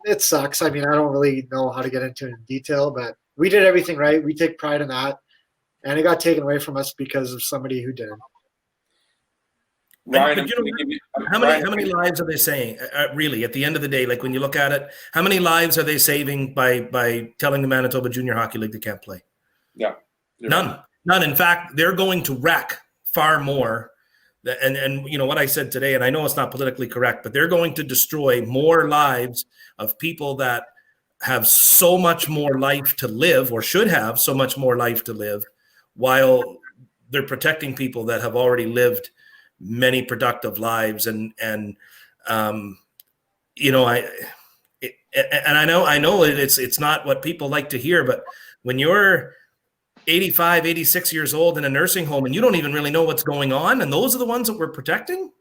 it sucks. I mean, I don't really know how to get into it in detail, but we did everything right. We take pride in that, and it got taken away from us because of somebody who didn't. Ryan, how many lives are they saving? Really, at the end of the day, like when you look at it, how many lives are they saving by telling the Manitoba Junior Hockey League they can't play? Yeah, none. In fact, they're going to wreck far more. And what I said today, and I know it's not politically correct, but they're going to destroy more lives of people that have so much more life to live, or should have so much more life to live, while they're protecting people that have already lived many productive lives. And I know it's not what people like to hear, but when you're 85, 86 years old in a nursing home and you don't even really know what's going on, and those are the ones that we're protecting,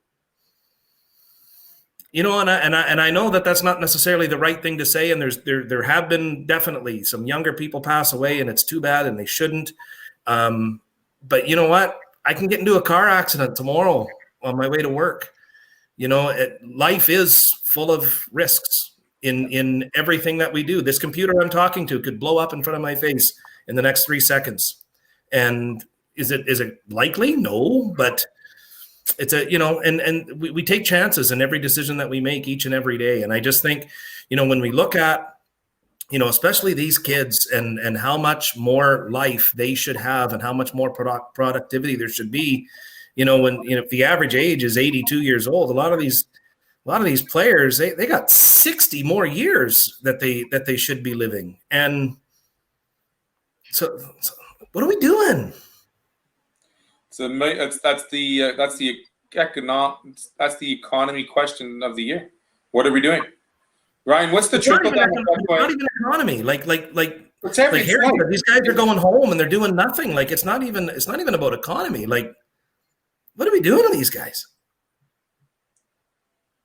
and I know that that's not necessarily the right thing to say, and there have been definitely some younger people pass away, and it's too bad, and they shouldn't. But you know what? I can get into a car accident tomorrow on my way to work. Life is full of risks in everything that we do. This computer I'm talking to could blow up in front of my face in the next 3 seconds. And is it likely? No, but it's and we take chances in every decision that we make each and every day. And I just think, when we look at, especially these kids and how much more life they should have and how much more productivity there should be, if the average age is 82 years old, a lot of these players, they got 60 more years that they should be living. And so what are we doing? So that's the economy question of the year. What are we doing? Ryan, what's the trickle down effect? It's not even economy. Like Harry said, these guys are going home and they're doing nothing. Like it's not even about economy. Like, what are we doing to these guys?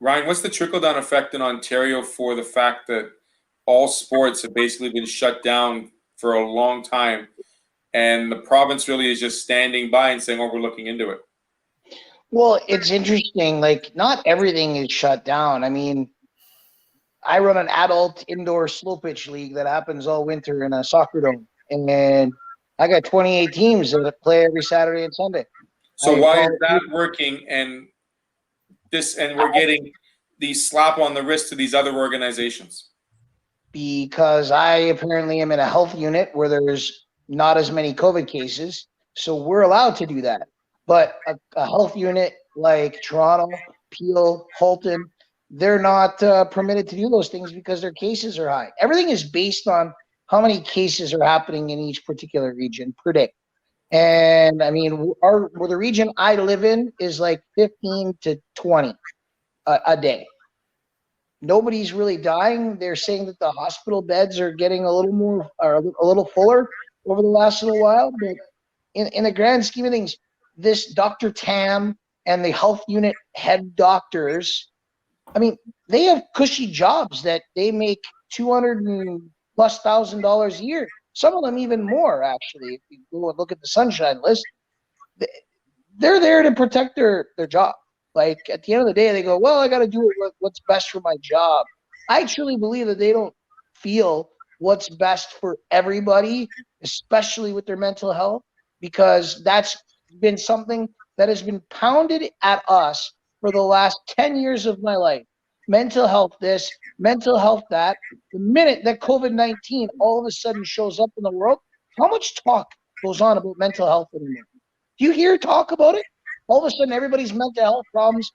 Ryan, what's the trickle down effect in Ontario for the fact that all sports have basically been shut down for a long time, and the province really is just standing by and saying, "Oh, we're looking into it"? Well, it's interesting. Like, not everything is shut down. I mean, I run an adult indoor slow pitch league that happens all winter in a soccer dome, and I got 28 teams that play every Saturday and Sunday. So why is that working, and we're getting the slap on the wrist to these other organizations? Because I apparently am in a health unit where there's not as many COVID cases, so we're allowed to do that. But a health unit like Toronto, Peel, Halton, they're not permitted to do those things because their cases are high. Everything is based on how many cases are happening in each particular region per day. And I mean, the region I live in is like 15 to 20 a day. Nobody's really dying. They're saying that the hospital beds are getting a little fuller over the last little while. But in the grand scheme of things, this Dr. Tam and the health unit head doctors, I mean, they have cushy jobs that they make $200,000+ a year. Some of them even more, actually. If you go and look at the Sunshine List, they're there to protect their job. Like, at the end of the day, they go, well, I got to do what's best for my job. I truly believe that they don't feel what's best for everybody, especially with their mental health, because that's been something that has been pounded at us for the last 10 years of my life. Mental health this, mental health that. The minute that COVID-19 all of a sudden shows up in the world, how much talk goes on about mental health anymore? Do you hear talk about it? All of a sudden, everybody's mental health problems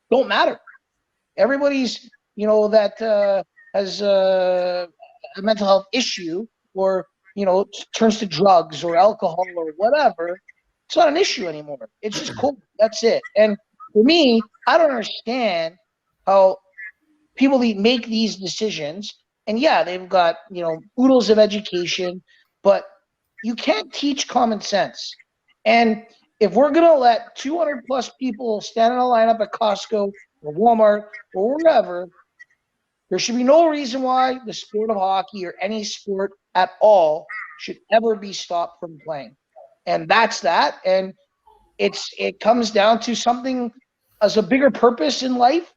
don't matter. Everybody's, that has a mental health issue or turns to drugs or alcohol or whatever, it's not an issue anymore. It's just cool. That's it. And for me, I don't understand how people make these decisions. And yeah, they've got, oodles of education, but you can't teach common sense. And if we're going to let 200 plus people stand in a lineup at Costco or Walmart or wherever, there should be no reason why the sport of hockey or any sport at all should ever be stopped from playing. And that's that. And it comes down to something as a bigger purpose in life.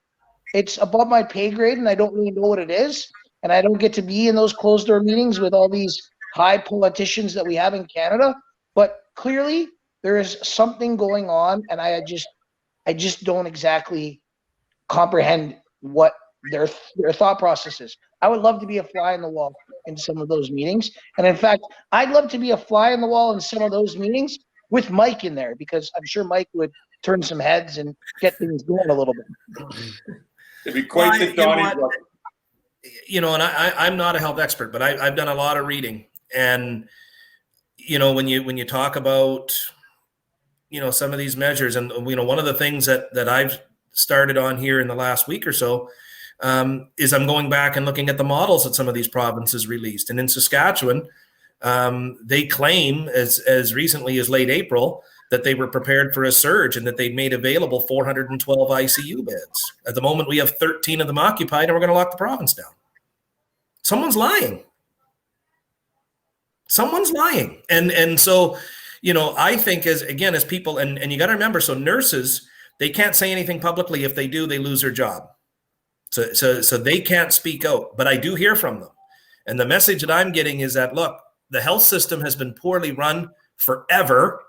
It's above my pay grade, and I don't really know what it is. And I don't get to be in those closed door meetings with all these high politicians that we have in Canada. But clearly there is something going on, and I just don't exactly comprehend what their thought process is. I would love to be a fly in the wall in some of those meetings. And in fact, I'd love to be a fly in the wall in some of those meetings with Mike in there, because I'm sure Mike would turn some heads and get things going a little bit. It'd be quite the Donnie. And I'm not a health expert, but I've done a lot of reading. And, when you talk about, some of these measures, and, one of the things that I've started on here in the last week or so is I'm going back and looking at the models that some of these provinces released. And in Saskatchewan, they claim as recently as late April that they were prepared for a surge and that they made available 412 ICU beds. At the moment, we have 13 of them occupied, and we're going to lock the province down. Someone's lying. And so, I think as people, and you got to remember, so nurses, they can't say anything publicly. If they do, they lose their job. So they can't speak out, but I do hear from them. And the message that I'm getting is that, look, the health system has been poorly run forever.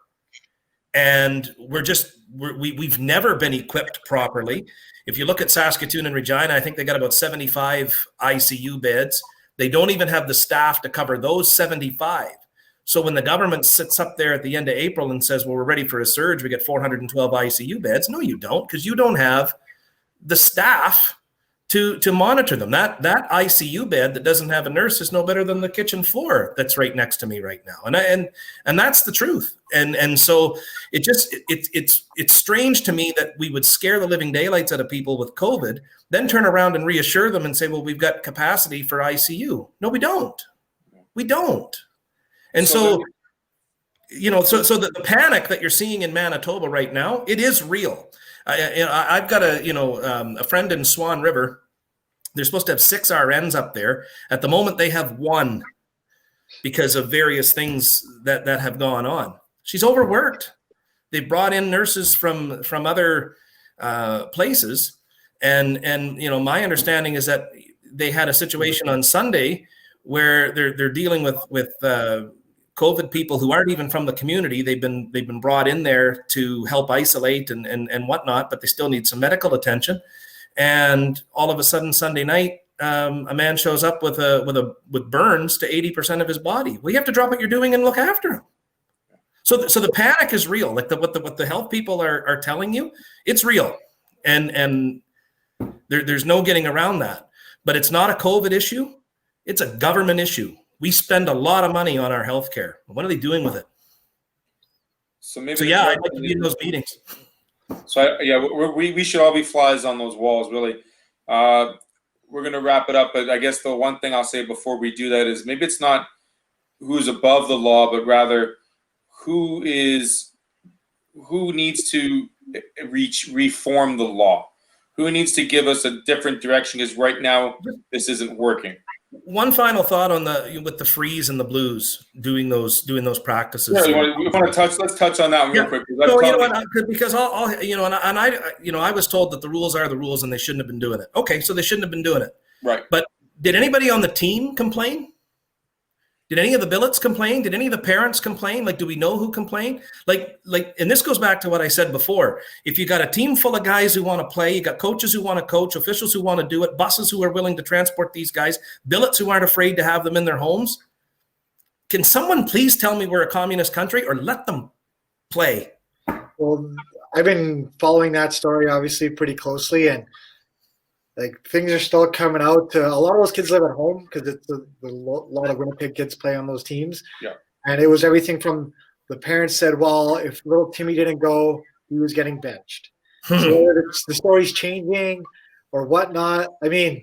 And we've never been equipped properly. If you look at Saskatoon and Regina, I think they got about 75 ICU beds. They don't even have the staff to cover those 75. So when the government sits up there at the end of April and says, well, we're ready for a surge, we get 412 ICU beds. No, you don't, because you don't have the staff to monitor them. That ICU bed that doesn't have a nurse is no better than the kitchen floor that's right next to me right now. And that's the truth. And so it's strange to me that we would scare the living daylights out of people with COVID, then turn around and reassure them and say, well, we've got capacity for ICU. No, we don't. And so the panic that you're seeing in Manitoba right now, it is real. I've got a friend in Swan River. They're supposed to have 6 RNs up there. At the moment, they have 1 because of various things that have gone on. She's overworked. They brought in nurses from other places, and my understanding is that they had a situation on Sunday where they're dealing with COVID people who aren't even from the community. They've been brought in there to help isolate and whatnot, but they still need some medical attention. And all of a sudden, Sunday night, a man shows up with burns to 80% of his body. Well, you have to drop what you're doing and look after him. So the panic is real. Like what the health people are telling you, it's real, and there's no getting around that. But it's not a COVID issue; it's a government issue. We spend a lot of money on our healthcare. What are they doing with it? I'd like to be in those meetings. So we should all be flies on those walls, really. We're going to wrap it up, but I guess the one thing I'll say before we do that is maybe it's not who's above the law, but rather who needs to reform the law, who needs to give us a different direction, because right now this isn't working. One final thought on with the Freeze and the Blues doing those practices. Yeah, let's touch on that one real quick. Because I was told that the rules are the rules and they shouldn't have been doing it. Okay, so they shouldn't have been doing it. Right. But did anybody on the team complain? Did any of the billets complain? Did any of the parents complain? Like, do we know who complained? Like, and this goes back to what I said before. If you got a team full of guys who want to play, you got coaches who want to coach, officials who want to do it, buses who are willing to transport these guys, billets who aren't afraid to have them in their homes. Can someone please tell me we're a communist country, or let them play? Well, I've been following that story obviously pretty closely, and Like things are still coming out to a lot of those kids live at home because it's a lot of Winnipeg kids play on those teams. Yeah. And it was everything from the parents said, well, if little Timmy didn't go, he was getting benched. So whether it's the story's changing or whatnot, I mean,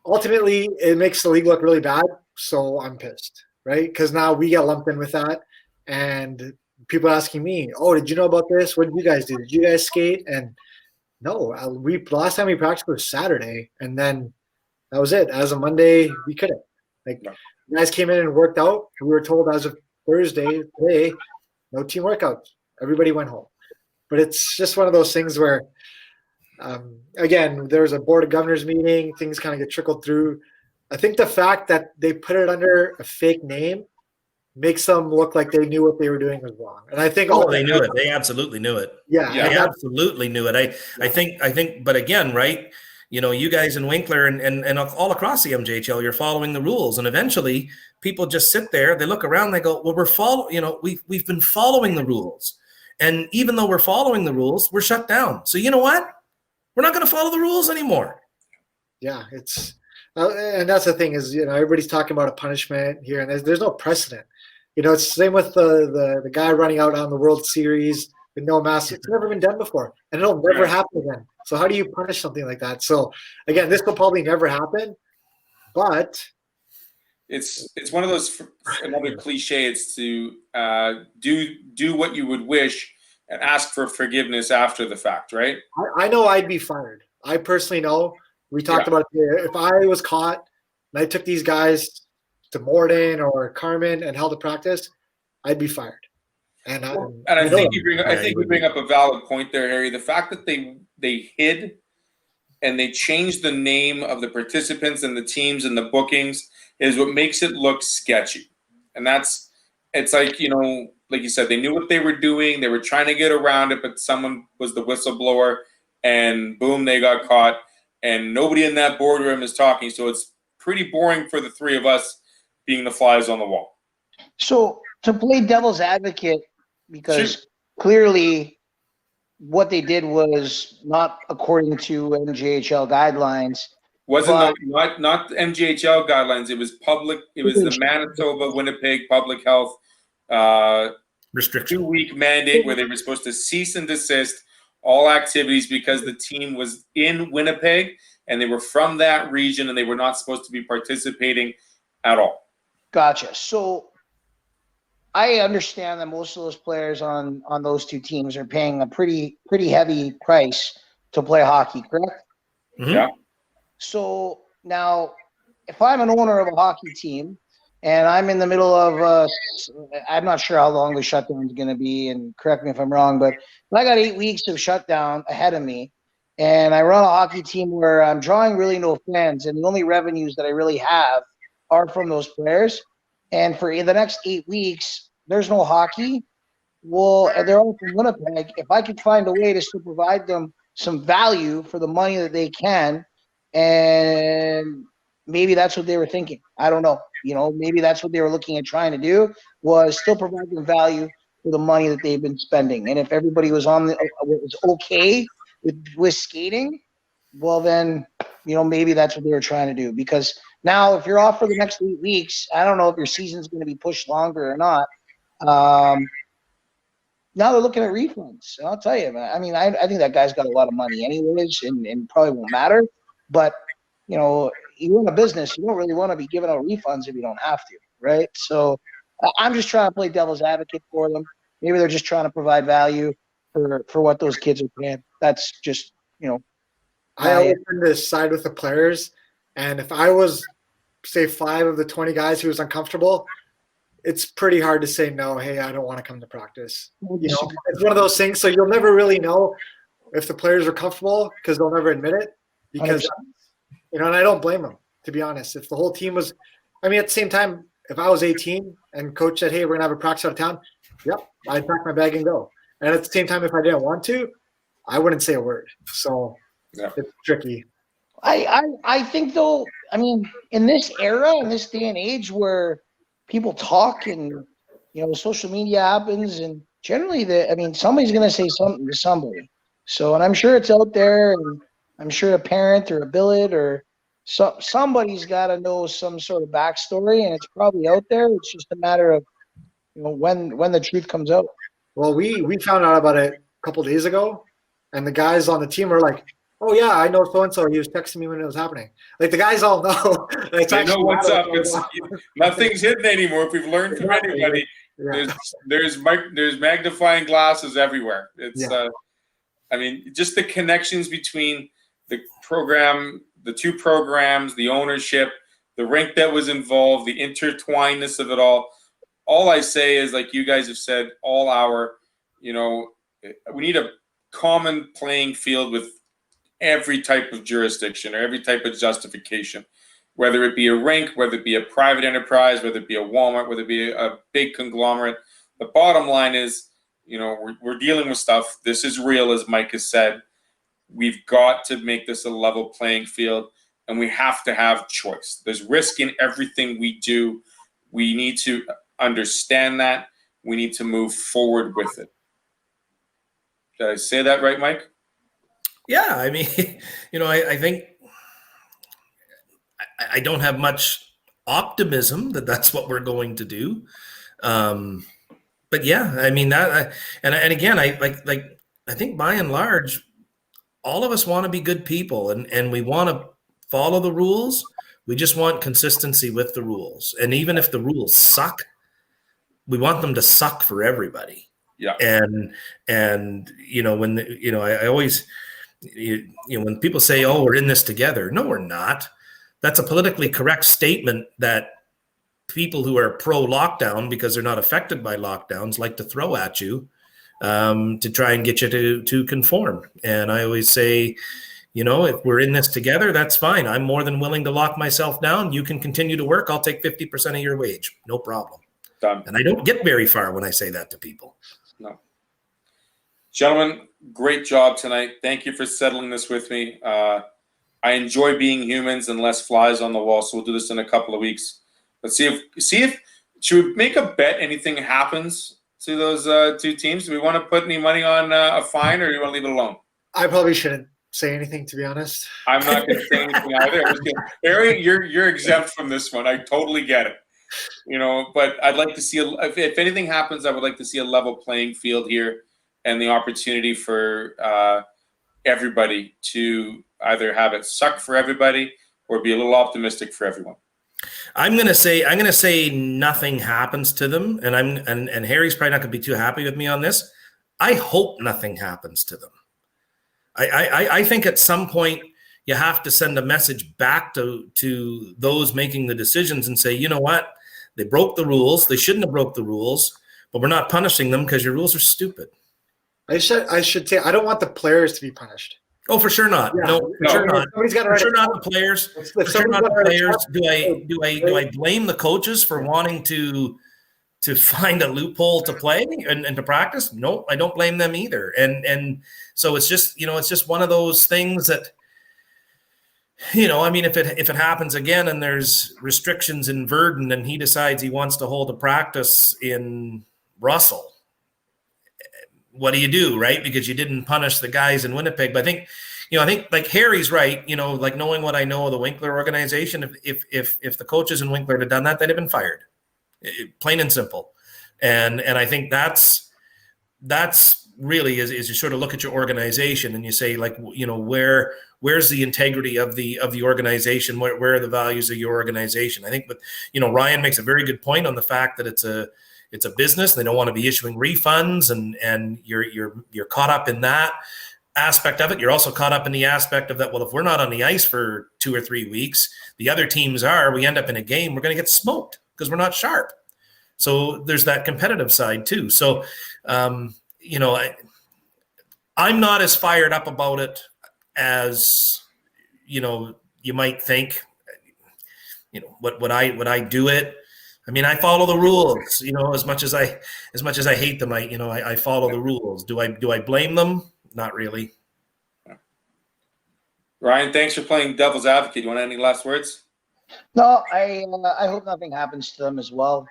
ultimately it makes the league look really bad. So I'm pissed, right? Because now we get lumped in with that. And people asking me, oh, did you know about this? What did you guys do? Did you guys skate? And no, last time we practiced was Saturday, and then that was it. As of Monday, we couldn't. Like, guys came in and worked out. We were told as of Thursday, today, no team workouts. Everybody went home. But it's just one of those things where, again, there was a board of governors meeting. Things kind of get trickled through. I think the fact that they put it under a fake name makes them look like they knew what they were doing was wrong. And I think they knew it. They absolutely knew it. Yeah. They absolutely knew it. I think, but again, right, you know, you guys in Winkler and all across the MJHL, you're following the rules. And eventually people just sit there, they look around, they go, well, we've been following the rules. And even though we're following the rules, we're shut down. So you know what? We're not going to follow the rules anymore. Yeah, it's and that's the thing is, you know, everybody's talking about a punishment here, and there's no precedent. You know, it's the same with the guy running out on the World Series with no mask. It's never been done before, and it'll never happen again. So how do you punish something like that? So again, this will probably never happen, but it's one of those, another cliche. It's to do what you would wish and ask for forgiveness after the fact, right? I know I'd be fired. I personally know. We talked about it. If I was caught and I took these guys to Morden or Carmen and held a practice, I'd be fired. And I think you bring up a valid point there, Harry. The fact that they hid and they changed the name of the participants and the teams and the bookings is what makes it look sketchy. And it's like, you know, like you said, they knew what they were doing. They were trying to get around it, but someone was the whistleblower, and boom, they got caught. And nobody in that boardroom is talking. So it's pretty boring for the three of us being the flies on the wall. So to play devil's advocate, because clearly what they did was not according to MJHL guidelines. Wasn't not MJHL guidelines. It was public. It was the Manitoba Winnipeg Public Health restriction 2-week mandate where they were supposed to cease and desist all activities because the team was in Winnipeg and they were from that region and they were not supposed to be participating at all. Gotcha. So I understand that most of those players on those two teams are paying a pretty heavy price to play hockey, correct? Mm-hmm. Yeah. So now, if I'm an owner of a hockey team and I'm in the middle of I'm not sure how long the shutdown is going to be, and correct me if I'm wrong, but if I got 8 weeks of shutdown ahead of me and I run a hockey team where I'm drawing really no fans and the only revenues that I really have are from those players, and for the next 8 weeks, there's no hockey, well, and they're all from Winnipeg, if I could find a way to still provide them some value for the money that they can, and maybe that's what they were thinking. I don't know. You know, maybe that's what they were looking at trying to do, was still provide them value for the money that they've been spending. And if everybody was was okay with skating, well then, you know, maybe that's what they were trying to do. Because now if you're off for the next 8 weeks, I don't know if your season's going to be pushed longer or not. Now they're looking at refunds. I'll tell you, man. I mean, I think that guy's got a lot of money anyways, and probably won't matter. But, you know, you run a business, you don't really want to be giving out refunds if you don't have to, right? So I'm just trying to play devil's advocate for them. Maybe they're just trying to provide value for what those kids are paying. That's just, you know. I always tend to side with the players. And if I was, say, 5 of the 20 guys who was uncomfortable, it's pretty hard to say no, hey, I don't want to come to practice. You know, it's one of those things. So you'll never really know if the players are comfortable because they'll never admit it. Because, you know, and I don't blame them, to be honest. If the whole team was – I mean, at the same time, if I was 18 and coach said, hey, we're going to have a practice out of town, yep, I'd pack my bag and go. And at the same time, if I didn't want to, I wouldn't say a word. So it's tricky. I think, though, I mean, in this era, in this day and age where people talk and, you know, social media happens, and generally, somebody's going to say something to somebody. So, and I'm sure it's out there, and I'm sure a parent or a billet or somebody's got to know some sort of backstory, and it's probably out there. It's just a matter of when the truth comes out. Well, we found out about it a couple days ago, and the guys on the team are like, "Oh yeah, I know so and so. He was texting me when it was happening." Like the guys all know. They know what's up. Nothing's hidden anymore. If we've learned from anybody, there's magnifying glasses everywhere. It's I mean, just the connections between the program, the two programs, the ownership, the rink that was involved, the intertwinedness of it all. All I say is, like you guys have said, we need a common playing field with every type of jurisdiction or every type of justification, whether it be a rink, whether it be a private enterprise, whether it be a Walmart, whether it be a big conglomerate. The bottom line is, we're dealing with stuff. This is real, as Mike has said. We've got to make this a level playing field, and we have to have choice. There's risk in everything we do. We need to understand that. We need to move forward with it. Did I say that right, Mike? Yeah, I mean, I think I don't have much optimism that that's what we're going to do. But yeah, I mean that, and again, I think by and large, all of us want to be good people, and we want to follow the rules. We just want consistency with the rules, and even if the rules suck, we want them to suck for everybody. Yeah. And when I always, when people say, "Oh, we're in this together," no, we're not. That's a politically correct statement that people who are pro-lockdown, because they're not affected by lockdowns, like to throw at you to try and get you to conform. And I always say, if we're in this together, that's fine. I'm more than willing to lock myself down. You can continue to work. I'll take 50% of your wage. No problem. Done. And I don't get very far when I say that to people. No. Gentlemen, great job tonight. Thank you for settling this with me. I enjoy being humans and less flies on the wall, so we'll do this in a couple of weeks. Let's see if should we make a bet anything happens to those two teams? Do we want to put any money on a fine, or do you want to leave it alone? I probably shouldn't say anything, to be honest. I'm not going to say anything either. Harry, you're exempt from this one. I totally get it. But I'd like to see if anything happens, I would like to see a level playing field here and the opportunity for everybody to either have it suck for everybody or be a little optimistic for everyone. I'm gonna say nothing happens to them, and Harry's probably not gonna be too happy with me on this. I hope nothing happens to them. I think at some point you have to send a message back to those making the decisions and say, you know what, they broke the rules. They shouldn't have broke the rules, but we're not punishing them because your rules are stupid. I should say I don't want the players to be punished. Oh, for sure not. Yeah, no, for sure not. For sure not the players. For sure not the players. Do I blame the coaches for wanting to find a loophole to play and to practice? No, I don't blame them either. And so it's just one of those things that, I mean, if it happens again and there's restrictions in Verdun and he decides he wants to hold a practice in Russell, what do, right? Because you didn't punish the guys in Winnipeg. But I think like Harry's right, like knowing what I know of the Winkler organization, if the coaches in Winkler had done that, they'd have been fired. Plain and simple. And I think that's really is you sort of look at your organization and you say, like, where's the integrity of the organization? Where are the values of your organization? I think that, Ryan makes a very good point on the fact that it's a business. They don't want to be issuing refunds, and you're caught up in that aspect of it. You're also caught up in the aspect of that, well, if we're not on the ice for 2 or 3 weeks, the other teams are, we end up in a game, we're going to get smoked because we're not sharp. So there's that competitive side too. So, I'm not as fired up about it as, you might think. Would I do it? I mean, I follow the rules, as much as I hate them, I follow the rules. Do I blame them? Not really. Ryan, thanks for playing devil's advocate. You want any last words? No, I hope nothing happens to them as well.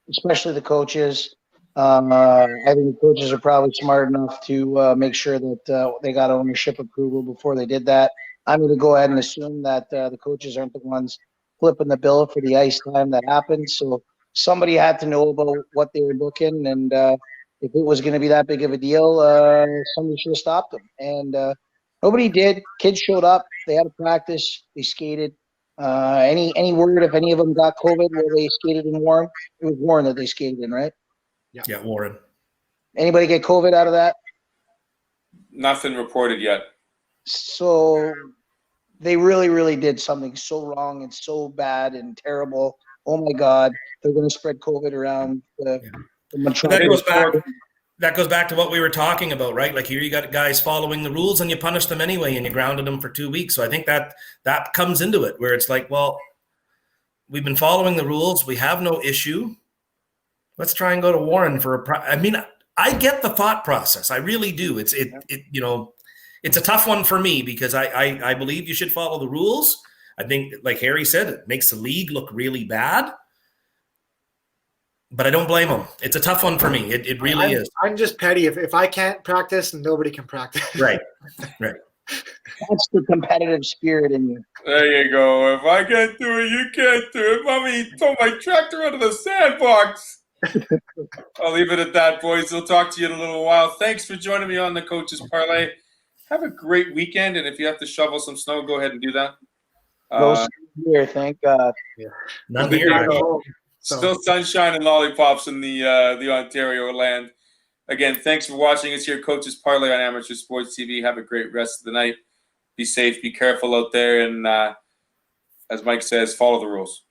Especially the coaches. I think the coaches are probably smart enough to make sure that they got ownership approval before they did that. I'm going to go ahead and assume that the coaches aren't the ones flipping the bill for the ice time that happened. So somebody had to know about what they were booking, and if it was going to be that big of a deal, somebody should have stopped them. And nobody did. Kids showed up. They had a practice. They skated. Any word if any of them got COVID where they skated in Warren? It was Warren that they skated in, right? Yeah, Warren. Anybody get COVID out of that? Nothing reported yet. So they really, really did something so wrong and so bad and terrible. Oh my God, they're going to spread COVID around the metropolis. That goes back to what we were talking about, right? Like here you got guys following the rules and you punish them anyway and you grounded them for 2 weeks. So I think that comes into it where it's like, well, we've been following the rules. We have no issue. Let's try and go to Warren for I mean, I get the thought process. I really do. It's a tough one for me because I believe you should follow the rules. I think, like Harry said, it makes the league look really bad. But I don't blame him. It's a tough one for me. It really is. I'm just petty. If I can't practice, nobody can practice. Right. That's the competitive spirit in you. There you go. If I can't do it, you can't do it. Mommy told my tractor out of the sandbox. I'll leave it at that, boys. We'll talk to you in a little while. Thanks for joining me on the Coaches Parlay. Have a great weekend, and if you have to shovel some snow, go ahead and do that. No here, thank God. Yeah. None here. Still sunshine and lollipops in the Ontario land. Again, thanks for watching us here, Coaches Parlay on Amateur Sports TV. Have a great rest of the night. Be safe, be careful out there, and as Mike says, follow the rules.